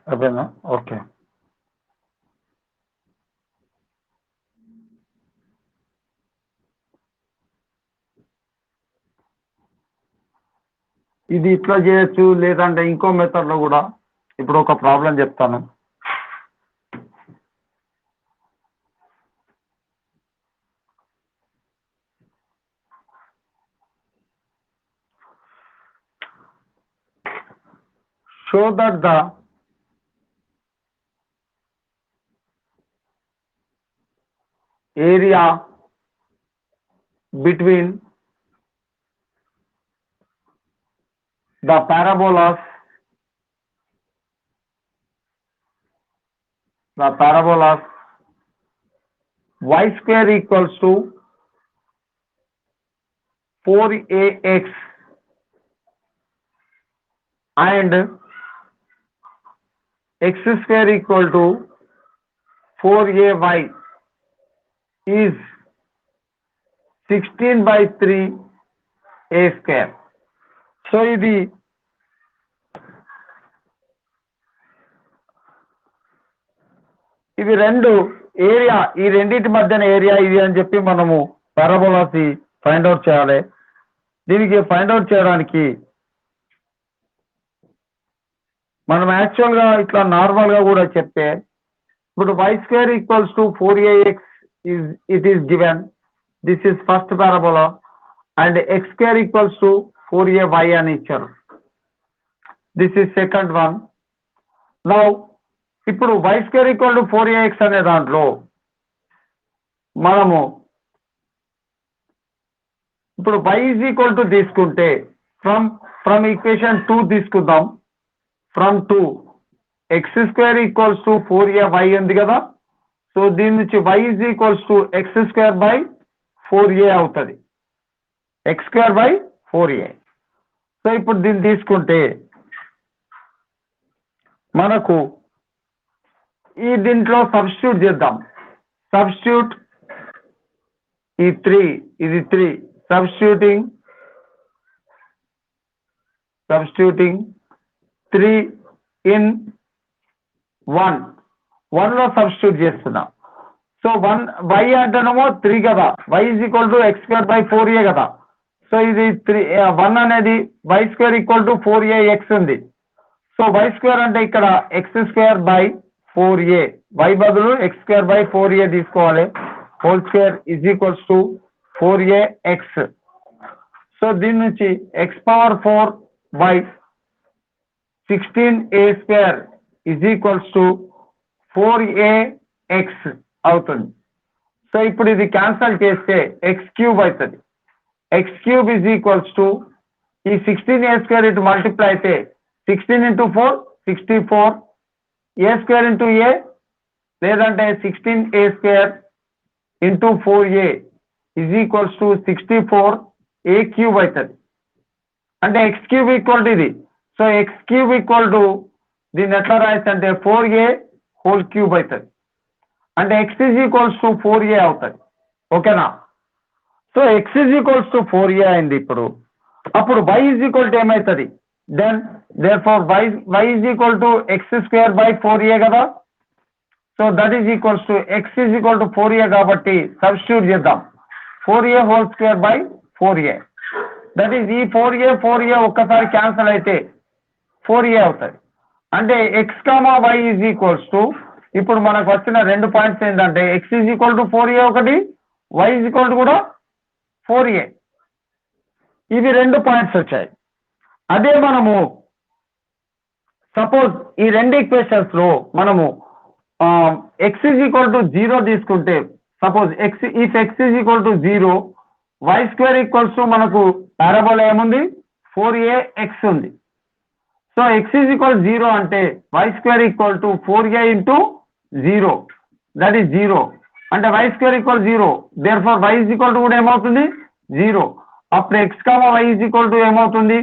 అయిపోయిందా? ఓకే. ఇది ఇట్లా చేయొచ్చు, లేదంటే ఇంకో మెథడ్లో కూడా. ఇప్పుడు ఒక ప్రాబ్లం చెప్తాను. Show that the area between the parabolas y square equals to 4ax and x square equal to 4ay is 16/3 a square. So ఇది రెండు ఏరియా, ఈ రెండింటి మధ్యన ఏరియా ఇది అని చెప్పి మనము పారాబోలాస్ ఫైండ్ అవుట్ చేయాలి. దీనికి ఫైండ్ అవుట్ చేయడానికి మనం యాక్చువల్గా ఇట్లా నార్మల్గా కూడా చెప్తే, ఇప్పుడు y square equals to 4ax it is given. This is first parabola and x square equals to 4ay అని ఇచ్చారు. This is second one. Now ఇప్పుడు y square equal to 4ax అనే దాంట్లో మనము ఇప్పుడు y is equal to తీసుకుంటే from equation 2 తీసుకుందాం. From 2 x square equals to 4ay ఉంది కదా. సో దీని నుంచి y is equals to x square by 4a అవుతుంది. x square by 4a. So ఇప్పుడు దీన్ని తీసుకుంటే మనకు ఈ దీంట్లో సబ్స్టిట్యూట్ చేద్దాం. సబ్స్టిట్యూట్ ఈ 3 ఇది 3 సబ్స్టిట్యూటింగ్ 3 ఇన్ 1 లో సబ్స్టిట్యూట్ చేస్తున్నా. సో 1 y అంటేనేమో 3 కదా, y is equal to x square by 4a కదా. సో ఇది 1 అనేది y square equal to 4ax ఉంది. సో y square అంటే ఇక్కడ x square by 4a, y బదులు x square by 4a తీసుకోవాలి. Whole square is equals to 4ax. So దీని నుంచి x power 4 by 16a square is equals to 4ax అవుతుంది. So ఇప్పుడు ఇది క్యాన్సల్ చేస్తే x క్యూబ్ అవుతుంది. x cube is equals to ఈ 16a square ఇటు మల్టిప్లై అయితే 16 into 4 64, a square into a లేదంటే 16a square into 4a is equals to 64a cube అవుతుంది. అంటే x క్యూబ్ ఈక్వల్ టు ఇది. So x cube equal to దీన్ని ఎట్లా రాయొచ్చు అంటే 4a హోల్ క్యూబ్ అవుతుంది. అంటే x is equals to 4a అవుతుంది. ఓకేనా. So x is equals to 4a అయింది. ఇప్పుడు అప్పుడు y is equal to ఏమవుతుంది? Then therefore y is equal to x square by 4a కదా. So that is equals to x is equal to 4a కాబట్టి substitute చేద్దాం. 4a whole square by 4a. That is ఈ 4a ఒక్కసారి cancel అయితే 4a అవుతుంది. అంటే x, y is equals to ఇప్పుడు మనకు వచ్చిన 2 పాయింట్స్ ఏంటంటే x is equal to 4a ఒకటి, y is equal to కూడా 4a. ఇవి 2 పాయింట్స్ వచ్చాయి. అదే మనము సపోజ్ ఈ 2 ఈక్వేషన్స్ లో మనము x is equal to 0 తీసుకుంటే, suppose if x is equal to 0, y square equals to మనకు పారాబోలా ఏముంది 4ax ఉంది. So x is equal to 0 అంటే y square equal to 4a into 0, that is 0. అంటే y square equal 0, therefore y is equal to కూడా ఏమవుతుంది 0. అప్పుడు x, y is equal to ఏమవుతుంది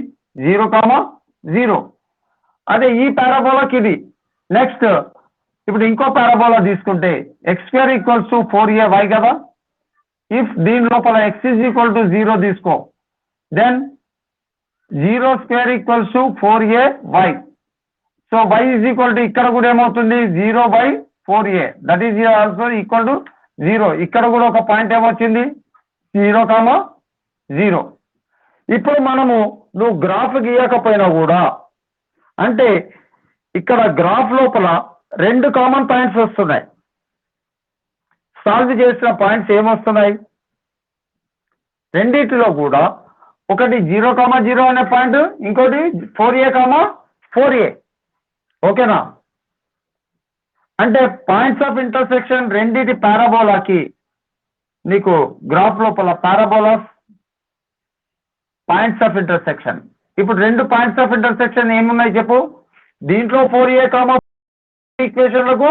0, 0. అదే ఈ పారాబోలాకి ఇది. నెక్స్ట్ ఇప్పుడు ఇంకో పారాబోలా తీసుకుంటే x square equals to 4ay కదా. ఇఫ్ దీని లోపల x is equal to 0 తీసుకో, దెన్ 0 square equals to 4ay. So so y is equal to ఇక్కడ కూడా ఏమవుతుంది 0/4a, that is also equal to 0. ఇక్కడ కూడా ఒక పాయింట్ ఏమొచ్చింది 0,0. ఇప్పుడు మనము నువ్వు గ్రాఫ్ గీయకపోయినా కూడా, అంటే ఇక్కడ గ్రాఫ్ లోపల 2 కామన్ పాయింట్స్ వస్తున్నాయి. సాల్వ్ చేసిన పాయింట్స్ ఏమొస్తున్నాయి, రెండిటిలో కూడా ఒకటి 0,0 అనే పాయింట్, ఇంకోటి 4a, ఓకేనా. అంటే పాయింట్స్ ఆఫ్ ఇంటర్సెక్షన్ రెండిటి పారాబోలాకి నీకు గ్రాఫ్ లోపల పారాబోలా పాయింట్స్ ఆఫ్ ఇంటర్సెక్షన్. ఇప్పుడు 2 పాయింట్స్ ఆఫ్ ఇంటర్సెక్షన్ ఏమున్నాయి చెప్పు. దీంట్లో 4a, ఈక్వేషన్లకు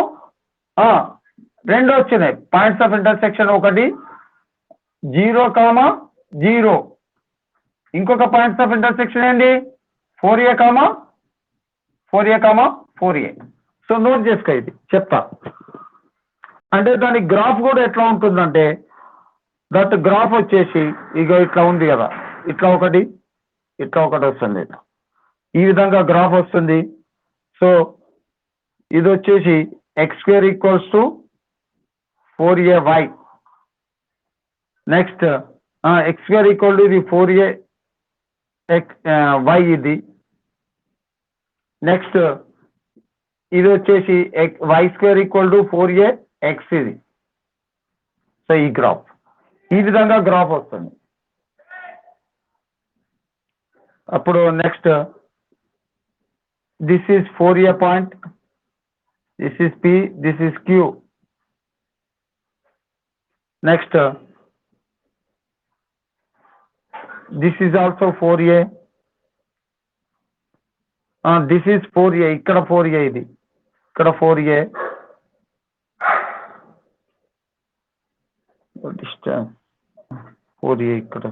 2 వచ్చినాయి పాయింట్స్ ఆఫ్ ఇంటర్సెక్షన్. ఒకటి 0,0, ఇంకొక పాయింట్స్ ఆఫ్ ఇంటర్సెక్షన్ ఏంటి 4a, 4a. సో నోట్ చేసుకో, ఇది చెప్తా. అంటే దాని గ్రాఫ్ కూడా ఎట్లా ఉంటుందంటే, దట్ గ్రాఫ్ వచ్చేసి ఇక ఇట్లా ఉంది కదా, ఇట్లా ఒకటి వస్తుంది, ఈ విధంగా గ్రాఫ్ వస్తుంది. సో ఇది వచ్చేసి x² = 4ay. నెక్స్ట్ x² = ఇది 4a y ఇది. నెక్స్ట్ ఇది వచ్చేసి y² = 4ax ఇది. సో ఈ గ్రాఫ్ ఈ విధంగా గ్రాఫ్ వస్తుంది. అప్పుడు next this is 4a point, this is p, this is q. Next this is also 4a, this is 4a, ఇక్కడ 4a ఇది, ఇక్కడ 4a. డిస్టెన్స్ 4a, ఇక్కడ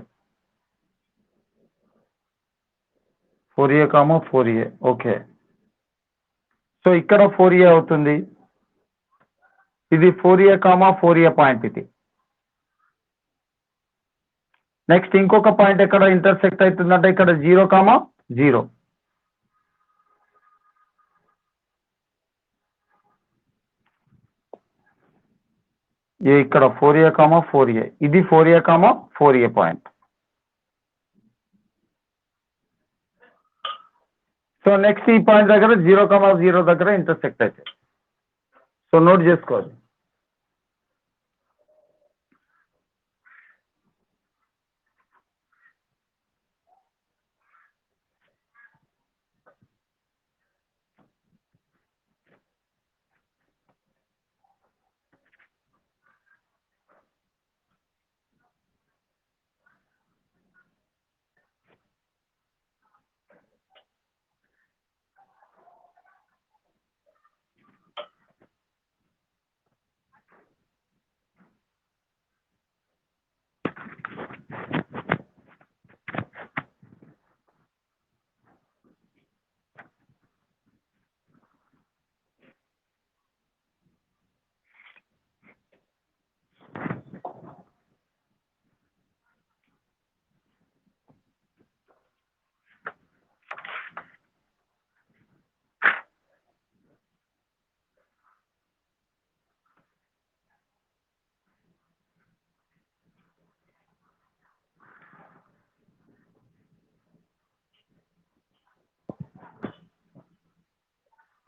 4a, 4a, ఓకే. సో ఇక్కడ 4a అవుతుంది, ఇది 4a, 4a పాయింట్ ఇది. Next ఇంకొక point ఎక్కడ ఇంటర్సెక్ట్ అవుతుందంటే ఇక్కడ 0,0. ఇక్కడ 4a, 4a, ఇది 4a, 4a point. So next ఈ పాయింట్ దగ్గర 0,0 దగ్గర ఇంటర్సెక్ట్ అవుతాయి. సో నోట్ చేసుకోవాలి.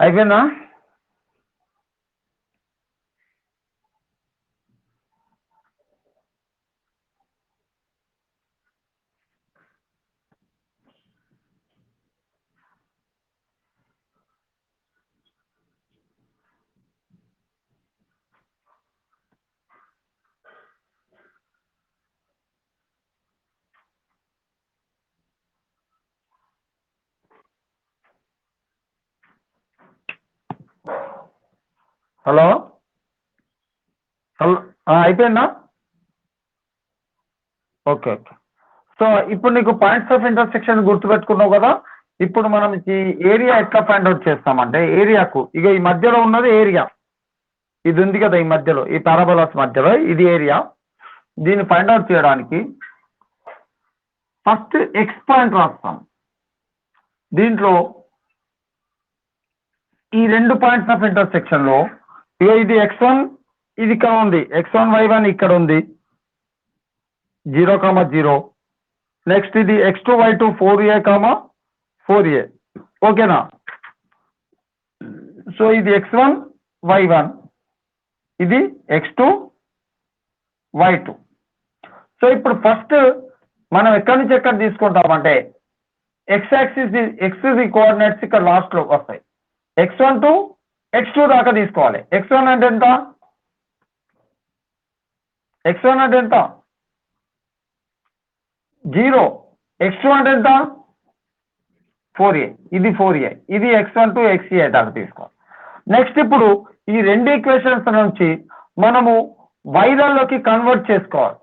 అయిపోయిందా? హలో హలో, అయిపోయిందా? Okay okay. సో ఇప్పుడు నీకు పాయింట్స్ ఆఫ్ ఇంటర్సెక్షన్ గుర్తుపెట్టుకున్నావు కదా. ఇప్పుడు మనం ఈ ఏరియా ఎట్లా ఫైండ్ అవుట్ చేస్తామంటే, ఏరియాకు ఇక ఈ మధ్యలో ఉన్నది ఏరియా, ఇది ఉంది కదా ఈ మధ్యలో, ఈ పారాబోలాస్ మధ్యలో ఇది ఏరియా. దీన్ని ఫైండ్ అవుట్ చేయడానికి ఫస్ట్ ఎక్స్ పాయింట్ రాస్తాం. దీంట్లో ఈ రెండు పాయింట్స్ ఆఫ్ ఇంటర్సెక్షన్ లో ఇది x1 ఇది ఇక్కడ ఉంది, x1 y1 ఇక్కడ ఉంది 0,0. నెక్స్ట్ ఇది x2 y2 4a 4a. ఓకేనా? సో ఇది x1 y1, ఇది x2 y2. సో ఇప్పుడు ఫస్ట్ మనం ఎక్కడి నుంచి ఎక్కడ తీసుకుంటామంటే x కోఆర్డినేట్స్ ఇక్కడ లాస్ట్ లో వస్తాయి. x1 టు x2 దాకా తీసుకోవాలి. x1 అంటే ఎంత? x1 అంటే ఎంత? 0. x2 అంటే ఎంత? 4a. ఇది 4a. ఇది x1 టు xa దాకా తీసుకోవాలి. నెక్స్ట్ ఇప్పుడు ఈ రెండు ఈక్వేషన్స్ నుంచి మనము వైలలోకి కన్వర్ట్ చేసుకోవాలి.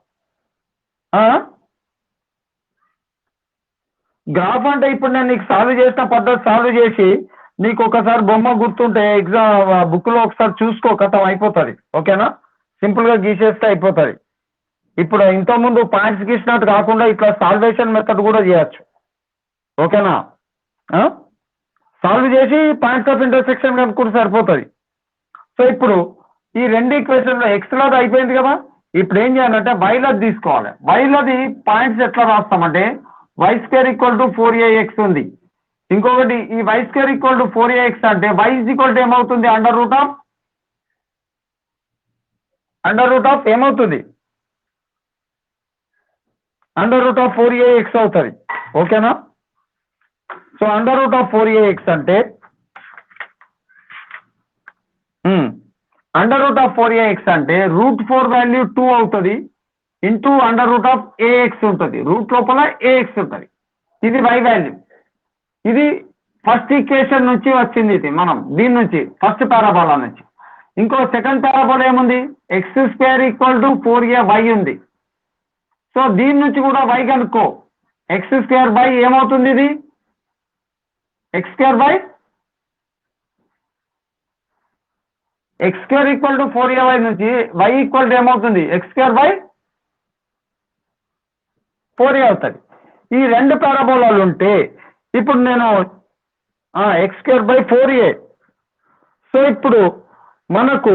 గ్రాఫ్ అంటే ఇప్పుడు నేను నీకు సాల్వ్ చేసిన పద్ధతి సాల్వ్ చేసి నీకు ఒకసారి బొమ్మ గుర్తుంటే ఎగ్జామ్ బుక్ లో ఒకసారి చూసుకో, కథం అయిపోతుంది. ఓకేనా? సింపుల్ గా గీసేస్తే అయిపోతుంది. ఇప్పుడు ఇంతకుముందు పాయింట్స్ గీసినట్టు కాకుండా ఇట్లా సాల్వేషన్ మెథడ్ కూడా చేయొచ్చు. ఓకేనా? సాల్వ్ చేసి పాయింట్స్ ఆఫ్ ఇంటర్సెక్షన్ కనుక్కుంటే సరిపోతుంది. సో ఇప్పుడు ఈ రెండు ఈక్వేషన్ లో ఎక్స్లోది అయిపోయింది కదా, ఇప్పుడు ఏం చేయాలంటే వైలది తీసుకోవాలి. వైలది పాయింట్స్ ఎట్లా రాస్తామంటే y² = 4ax ఉంది. ఇంకొకటి ఈ y² = 4ax అంటే y ఏమవుతుంది? అండర్ రూట్ ఆఫ్ ఏమవుతుంది? అండర్ రూట్ ఆఫ్ 4ax అవుతుంది. ఓకేనా? So under root of 4ax అంటే అండర్ రూట్ ఆఫ్ 4ax అంటే √4 వాల్యూ 2 అవుతుంది into under root of ax ఉంటుంది. రూట్ లోపల ax ఉంటుంది. ఇది y వాల్యూ. ఇది ఫస్ట్ ఈక్వేషన్ నుంచి వచ్చింది. ఇది మనం దీని నుంచి ఫస్ట్ పారాబోలా నుంచి. ఇంకో సెకండ్ పారాబోలా ఏముంది? x² = 4ay ఉంది. సో దీని నుంచి కూడా y కనుక్కో. x² ఏమవుతుంది? ఇది x² = 4ay నుంచి y ఏమవుతుంది? x² 4a అవుతుంది. ఈ రెండు పారాబోలాలు ఉంటే ఇప్పుడు నేను x² 4a. సో ఇప్పుడు మనకు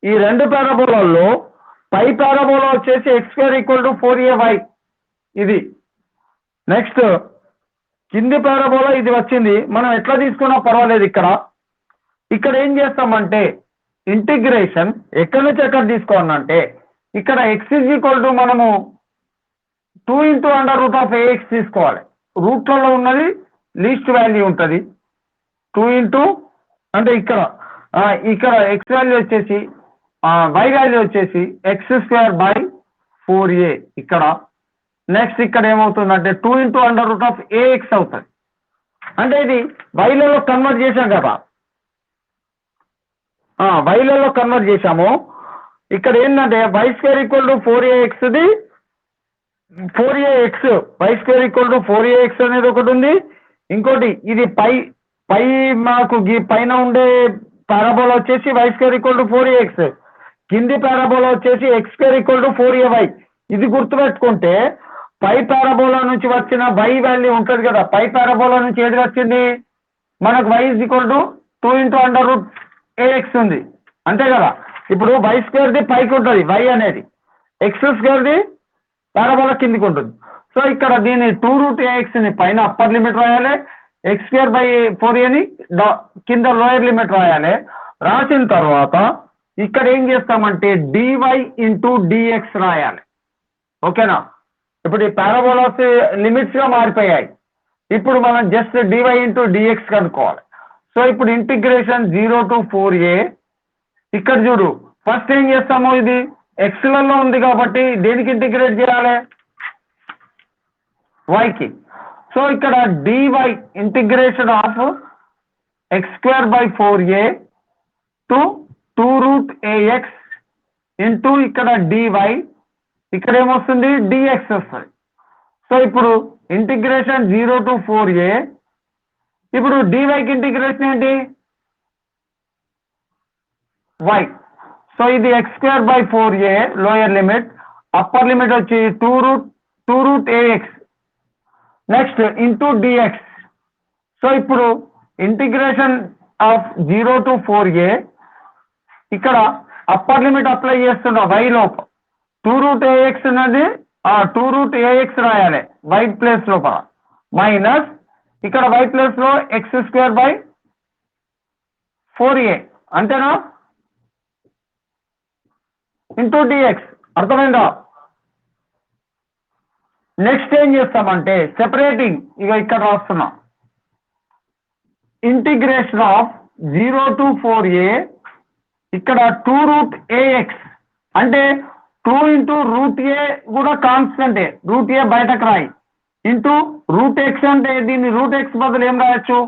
ఈ రెండు పారాబోలాల్లో పై పారాబోలా వచ్చేసి x² = 4ay ఇది. నెక్స్ట్ కింది పారాబోలా ఇది వచ్చింది. మనం ఎట్లా తీసుకున్నా పర్వాలేదు. ఇక్కడ ఏం చేస్తామంటే ఇంటిగ్రేషన్ ఎక్కడి నుంచి ఎక్కడ తీసుకోవాలంటే ఇక్కడ x మనము 2 × √ax తీసుకోవాలి. రూట్లలో ఉన్నది లీస్ట్ వాల్యూ ఉంటుంది. 2 అంటే ఇక్కడ x వాల్యూ వచ్చేసి y వాల్యూ వచ్చేసి x² 4a ఇక్కడ. నెక్స్ట్ ఇక్కడ ఏమవుతుందంటే 2 × √ax అవుతుంది. అంటే ఇది వైలలో కన్వర్ట్ చేశాం కదా, వైలలో కన్వర్ట్ చేశాము. ఇక్కడ ఏంటంటే y² = 4ax the 4ax y² = 4ax అనేది ఒకటి ఉంది. ఇంకోటి ఇది పై మాకు పైన ఉండే పారాబోలా వచ్చేసి y² = 4ax, కింది పారాబోలా వచ్చేసి x² = 4ay. ఇది గుర్తుపెట్టుకుంటే పై పారాబోలా నుంచి వచ్చిన y వాల్యూ ఉంటుంది కదా, పై పారాబోలా నుంచి ఏది వచ్చింది మనకు y = 2 × √ax ఉంది అంతే కదా. ఇప్పుడు y² పైకి ఉంటుంది y అనేది, x² పారాబోలా కిందికి ఉంటుంది. సో ఇక్కడ దీన్ని 2√ax ని పైన అప్పర్ లిమిట్ రాయాలి, x² 4a ని కింద లోయర్ లిమిట్ రాయాలి. రాసిన తర్వాత ఇక్కడ ఏం చేస్తామంటే dy × dx రాయాలి. ఓకేనా? ఇప్పుడు ఈ పారాబోలాస్ లిమిట్స్ గా మారిపోయాయి. ఇప్పుడు మనం జస్ట్ dy × dx కనుక్కోవాలి. సో ఇప్పుడు ఇంటిగ్రేషన్ 0 to 4a. ఇక్కడ చూడు ఫస్ట్ ఏం చేస్తాము, ఇది ఎక్స్లలో ఉంది కాబట్టి దేనికి ఇంటిగ్రేట్ చేయాలి? y కి. సో ఇక్కడ dy integration of x² 4a to 2√ax into ఇక్కడ dy, ఇక్కడ ఏమొస్తుంది? dx వస్తుంది. సో ఇప్పుడు ఇంటిగ్రేషన్ 0 to 4a. ఇప్పుడు dyకి ఇంటిగ్రేషన్ ఏంటి? y. సో ఇది x² 4a lower limit, upper limit వచ్చి 2√ax next into dx. So ఇప్పుడు ఇంటిగ్రేషన్ ఆఫ్ 0 to 4a ఇక్కడ అప్పర్ లిమిట్ అప్లై చేస్తున్నా y లోపు 2√ax ఉన్నది 2√ax రాయాలి y ప్లేస్ లోపల మైనస్ ఇక్కడ y ప్లేస్ లో x²/4a అంతేనా ఇంటూ dx అర్థమైందా నెక్స్ట్ ఏం చేస్తామంటే సెపరేటింగ్ ఇక ఇక్కడ రాస్తున్నా ఇంటిగ్రేషన్ ఆఫ్ 0 to 4a ఇక్కడ 2√ax అంటే 2 into √a కూడా కాన్స్టెంటే √a బయటకు రాయి ఇంటూ √x అంటే దీన్ని √x బదులు ఏం రాయొచ్చు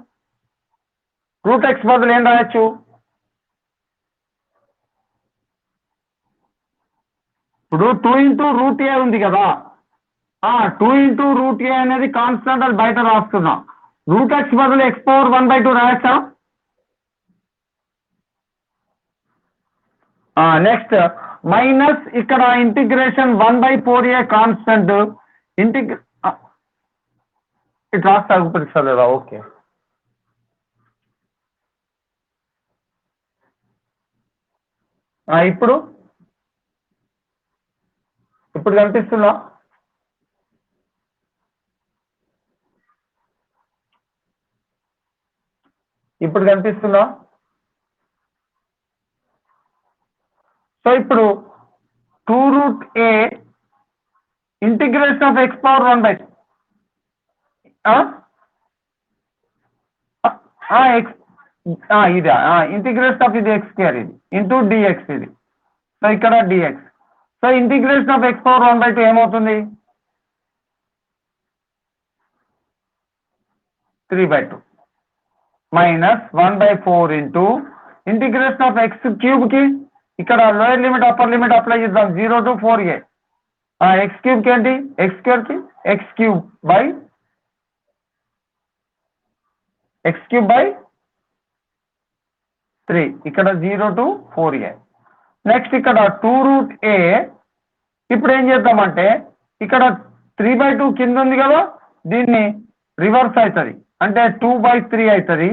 √x బదులు ఏం రాయొచ్చు ఇప్పుడు 2 into √a ఉంది కదా 2 into √a అనేది కాన్స్టెంట్ అది బయట రాస్తున్నా √x బదులు x⁴1/2 రాయొచ్చా నెక్స్ట్ మైనస్ ఇక్కడ ఇంటిగ్రేషన్ 1/4a కాన్స్టెంట్ ఇట్ రాస్తా చూపిస్తలేదా ఓకే ఇప్పుడు కనిపిస్తుందా ఇప్పుడు కనిపిస్తుందా సో ఇప్పుడు 2√a ఇంటిగ్రేషన్ ఆఫ్ x⁴1/2 ఇది ఇంటిగ్రేషన్ ఆఫ్ ఇది x² ఇది ఇంటూ dx ఇది సో ఇక్కడ dx so integration of x⁴1/2 ఏమవుతుంది 3/2 minus 1/4 into integration of x³ కి ఇక్కడ lower limit upper limit apply చేద్దాం 0 to 4a x³ కి ఏంటి x² కి x³/3 ఇక్కడ 0 to 4a నెక్స్ట్ ఇక్కడ 2√a ఇప్పుడు ఏం చేద్దామంటే ఇక్కడ 3/2 కింద ఉంది కదా దీన్ని రివర్స్ అవుతుంది అంటే 2/3 అవుతుంది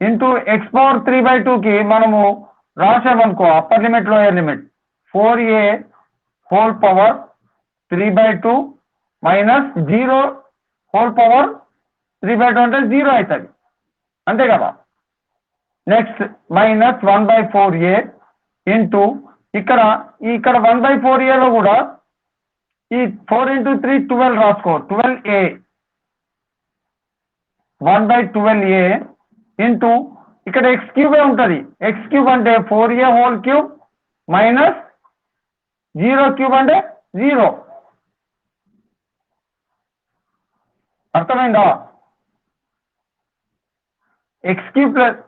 ఇంటూ x⁴3/2కి మనము రాసామనుకో upper limit lower limit 4a whole power 3/2 minus 0 whole power 3/2 అంటే 0 అవుతుంది అంతే కదా నెక్స్ట్ మైనస్ 1/4a ఇంటూ ఇక్కడ 1/4aలో కూడా ఈ 4 into 3 12 రాసుకో 12a 1/12a ఇంటూ ఇక్కడ x³ ఉంటుంది x³ అంటే 4a హోల్ క్యూబ్ మైనస్ 0³ అంటే 0 అర్థమైందా x³ ప్లస్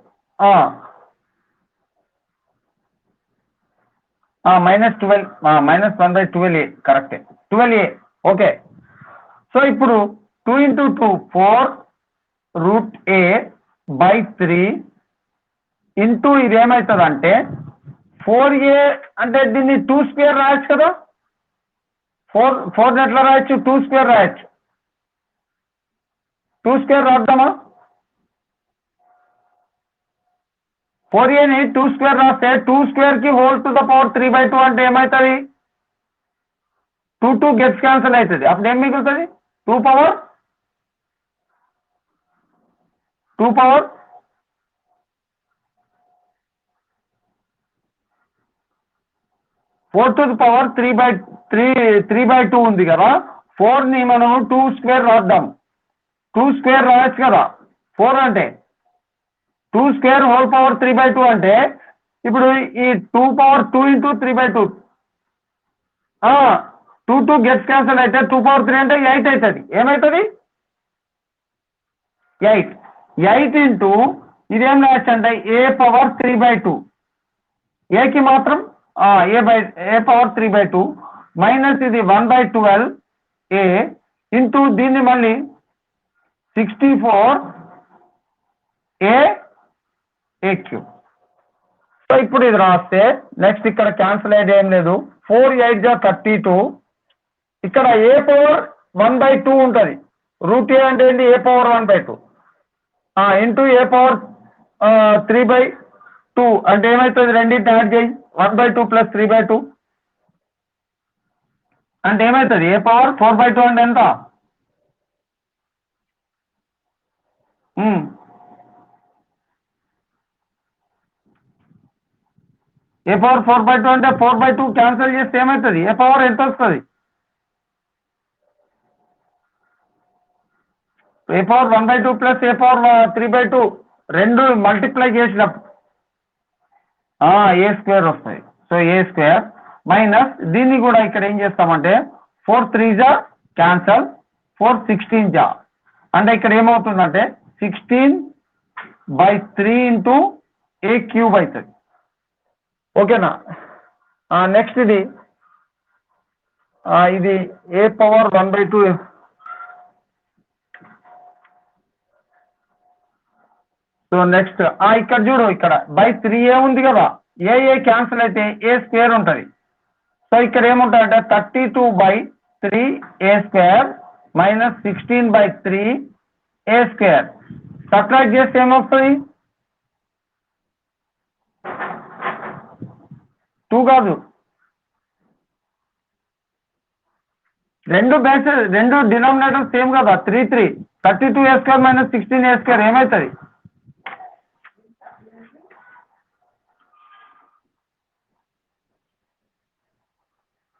-12 1/12a కరెక్టే 12a ఓకే సో ఇప్పుడు 2 into 2 4√a/3 ఇంటూ ఇది ఏమవుతుందంటే 4a అంటే దీన్ని 2² రాయొచ్చు కదా 4 ఎట్లా రాయొచ్చు 2² రాయొచ్చు 2² రాద్దామా 4aని 2² రాస్తే 2² కి హోల్ టు ద పవర్ 3/2 అంటే ఏమవుతుంది 2 గెట్స్ క్యాన్సిల్ అవుతుంది అప్పుడు ఏం మిగులుతుంది 2 పవర్ 4 to the power 3/2 ఉంది కదా 4ని మనం 2² రాద్దాం 2² రాయొచ్చు కదా 4 అంటే 2² హోల్ పవర్ 3/2 అంటే ఇప్పుడు ఈ 2 పవర్ 2 into 3/2 2 గెట్స్ క్యాన్సిల్ అయితే 2 పవర్ 3 అంటే 8 అవుతుంది ఏమవుతుంది 8 ఇంటూ ఇదేం రాయొచ్చు అంటే a పవర్ 3/2 ఏకి మాత్రం a పవర్ 3/2 మైనస్ ఇది 1/12a ఇంటూ దీన్ని మళ్ళీ 64a³ సో ఇప్పుడు ఇది రాస్తే నెక్స్ట్ ఇక్కడ క్యాన్సిల్ అయితే ఏం లేదు 4 8 జా 32 ఇక్కడ a పవర్ 1/2 ఉంటుంది √a అంటే ఏంటి a power 1/2 into a power 3/2 అంటే ఏమవుతుంది? రెండింటిని యాడ్ చేయి. 1/2 + 3/2 అంటే ఏమవుతుంది? ఏ పవర్ 4/2 అంటే ఎంత? ఏ పవర్ 4/2 అంటే 4/2 క్యాన్సిల్ చేస్తే ఏమవుతుంది? ఏ పవర్ ఎంత వస్తుంది? ఏ పవర్ 1/2 + ఏ పవర్ 3/2 రెండు మల్టిప్లై చేసినప్పుడు ఏ స్క్వేర్ వస్తుంది. సో ఏ స్క్వేర్ మైనస్ దీన్ని కూడా ఇక్కడ ఏం చేస్తామంటే 4 3 జా క్యాన్సల్, 4 16 జా అంటే ఇక్కడ ఏమవుతుందంటే 16/3 ఇంటూ ఏ క్యూబ్ అవుతుంది. ఓకేనా? నెక్స్ట్ ఇది ఏ పవర్ 1/2. సో నెక్స్ట్ ఇక్కడ చూడు, ఇక్కడ /3 ఉంది కదా, ఏ క్యాన్సిల్ అయితే ఏ స్క్వేర్ ఉంటుంది. సో ఇక్కడ ఏముంటుందంటే 32/3 ఏ స్క్వేర్ మైనస్ 16/3 ఏ స్క్వేర్. సబ్ట్రాక్ట్ చేస్తే ఏమొస్తుంది? 2 కాదు, రెండు డినామినేటర్ సేమ్ కదా, 3 32 ఏ స్క్వేర్ మైనస్ 16 ఏ స్క్వేర్ ఏమవుతుంది?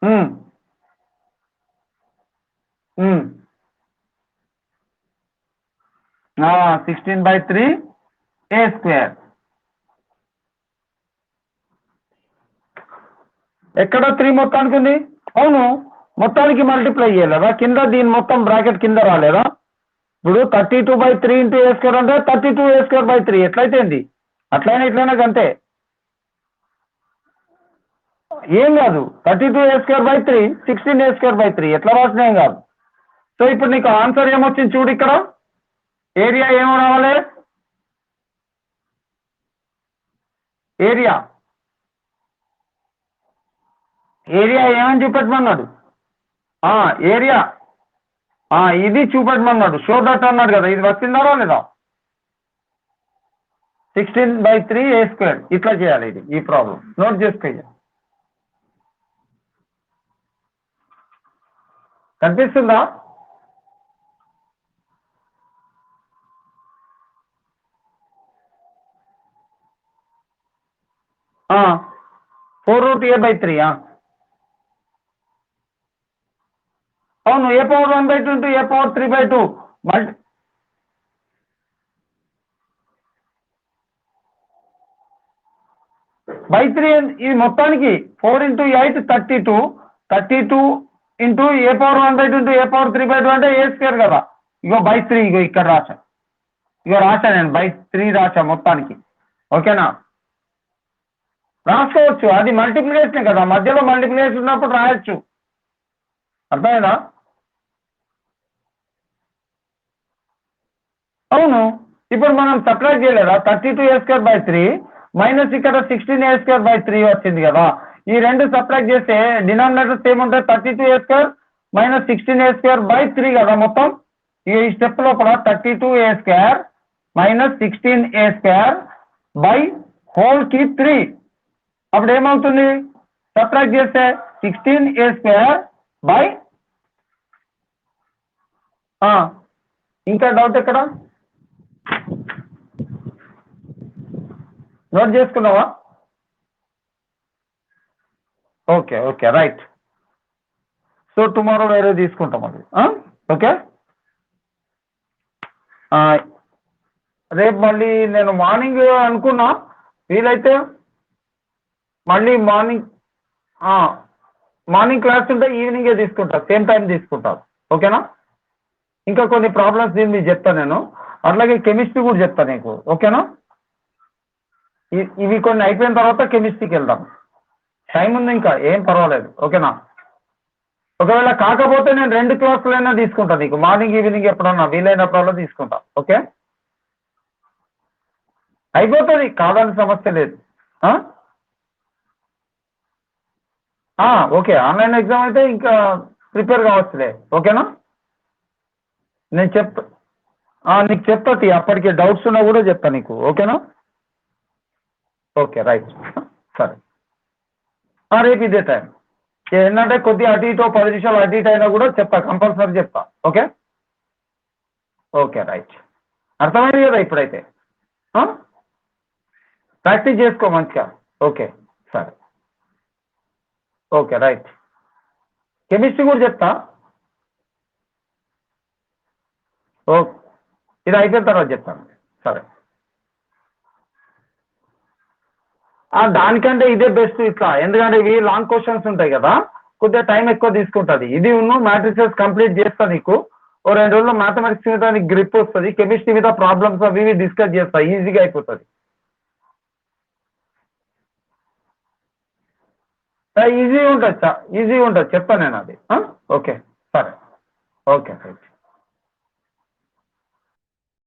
ఉమ్ 16/3 ఏ స్క్వేర్. ఎక్కడ 3 మొత్తానికి ఉంది? అవును, మొత్తానికి మల్టిప్లై చేయలేదా? కింద దీని మొత్తం బ్రాకెట్ కింద రాలేదా? ఇప్పుడు 32/3 ఇంటూ ఏ స్క్వేర్ అంటే 32 ఏ స్క్వేర్ 3 ఎట్లయితే ఏంది? అట్లయినా ఇట్లయినా అంతే, ఏం కాదు. 32 ఏ స్క్వేర్ 3 16 ఏ స్క్వేర్ 3 ఎట్లా రాసినా ఏం కాదు. సో ఇప్పుడు నీకు ఆన్సర్ ఏమొచ్చింది చూడు, ఇక్కడ ఏరియా ఏమో రావాలి, ఏరియా ఏమని చూపెట్టమన్నాడు? ఏరియా ఇది చూపెట్టమన్నాడు. షో దట్ అన్నాడు కదా, ఇది వచ్చిందా లేదా? 16/3 ఏ స్క్వేర్ ఇట్లా చేయాలి. ఇది ఈ ప్రాబ్లం నోట్ చేసుకో. కనిపిస్తుందా?4√a/3 అవును, ఏ పవర్ 1/2 ఇంటూ ఏ పవర్ 3/2 /3 ఇది మొత్తానికి 4 × 8 32 ఇంటూ ఏ పవర్ 1/2 ఇంటూ ఏ పవర్ 3/2 అంటే ఏ స్క్వేర్ కదా. ఇగో /3 ఇగో ఇక్కడ రాసా, నేను /3 రాసా మొత్తానికి. ఓకేనా? రాసుకోవచ్చు, అది మల్టిప్లికేషన్ కదా, మధ్యలో మల్టిప్లికేషన్ ఉన్నప్పుడు రాయొచ్చు. అర్థమైందా? అవును, ఇప్పుడు మనం సబ్ట్రాక్ట్ చేయలేదా? 32 ఏ స్క్వేర్ 3 మైనస్ ఇక్కడ 16 ఏ స్క్వేర్ 3 వచ్చింది కదా. ఈ రెండు సబ్ట్రాక్ట్ చేస్తే డినామినేటర్స్ ఏముంటాయి? 32 ఏ స్క్వేర్ మైనస్ 16 ఏ స్క్వేర్ 3 కదా మొత్తం. ఈ స్టెప్ లోపల 32 ఏ స్క్వేర్ మైనస్ 16 ఏ స్క్వేర్ హోల్ కి 3 అప్పుడు ఏమవుతుంది? సబ్ట్రాక్ట్ చేస్తే 16 ఏ స్క్వేర్ ఇంకా డౌట్ ఎక్కడ? నోట్ చేసుకున్నావా? Okay right. సో టుమారో వేరే తీసుకుంటాం అది. ఓకే, రేపు మళ్ళీ నేను మార్నింగ్ అనుకున్నా, వీలైతే మళ్ళీ మార్నింగ్ క్లాస్ ఉంటే ఈవినింగే తీసుకుంటా, సేమ్ టైం తీసుకుంటా. ఓకేనా? ఇంకా కొన్ని ప్రాబ్లమ్స్ దీన్ని మీకు చెప్తాను నేను, అట్లాగే కెమిస్ట్రీ కూడా చెప్తాను నీకు. ఓకేనా? ఇవి కొన్ని అయిపోయిన తర్వాత కెమిస్ట్రీకి వెళ్దాం, టైం ఉంది ఇంకా, ఏం పర్వాలేదు. ఓకేనా? ఒకవేళ కాకపోతే నేను 2 క్లాసులైనా తీసుకుంటా నీకు, మార్నింగ్ ఈవినింగ్ ఎప్పుడన్నా వీలైనప్పుడల్లా తీసుకుంటా. ఓకే, అయిపోతుంది, కాదని సమస్య లేదు. ఓకే, ఆన్లైన్ ఎగ్జామ్ అయితే ఇంకా ప్రిపేర్ కావచ్చులే. ఓకేనా? నేను నీకు చెప్తా, అప్పటికే డౌట్స్ ఉన్నా కూడా చెప్తా నీకు. ఓకేనా? ఓకే రైట్ సరే రేపు ఇదే టైం ఏంటంటే కొద్దిగా అటు ఇటు 10 నిమిషాలు అటు ఇటు అయినా కూడా చెప్తా కంపల్సరీ చెప్తా ఓకే ఓకే రైట్ అర్థమైంది కదా ఇప్పుడైతే ప్రాక్టీస్ చేసుకో మంచిగా ఓకే సరే ఓకే రైట్ కెమిస్ట్రీ కూడా చెప్తా ఓకే ఇది అయిపోయిన తర్వాత చెప్తాను సరే దానికంటే ఇదే బెస్ట్ ఇట్లా ఎందుకంటే ఇవి లాంగ్ క్వశ్చన్స్ ఉంటాయి కదా కొద్దిగా టైం ఎక్కువ తీసుకుంటుంది ఇది మ్యాట్రిసెస్ కంప్లీట్ చేస్తా నీకు ఓ 2 రోజుల్లో మ్యాథమెటిక్స్ మీద నీకు గ్రిప్ వస్తుంది కెమిస్ట్రీ మీద ప్రాబ్లమ్స్ అవి ఇవి డిస్కస్ చేస్తా ఈజీగా అయిపోతుంది ఈజీగా ఉంటుంది చెప్తాను నేను అది ఓకే సరే ఓకే రైట్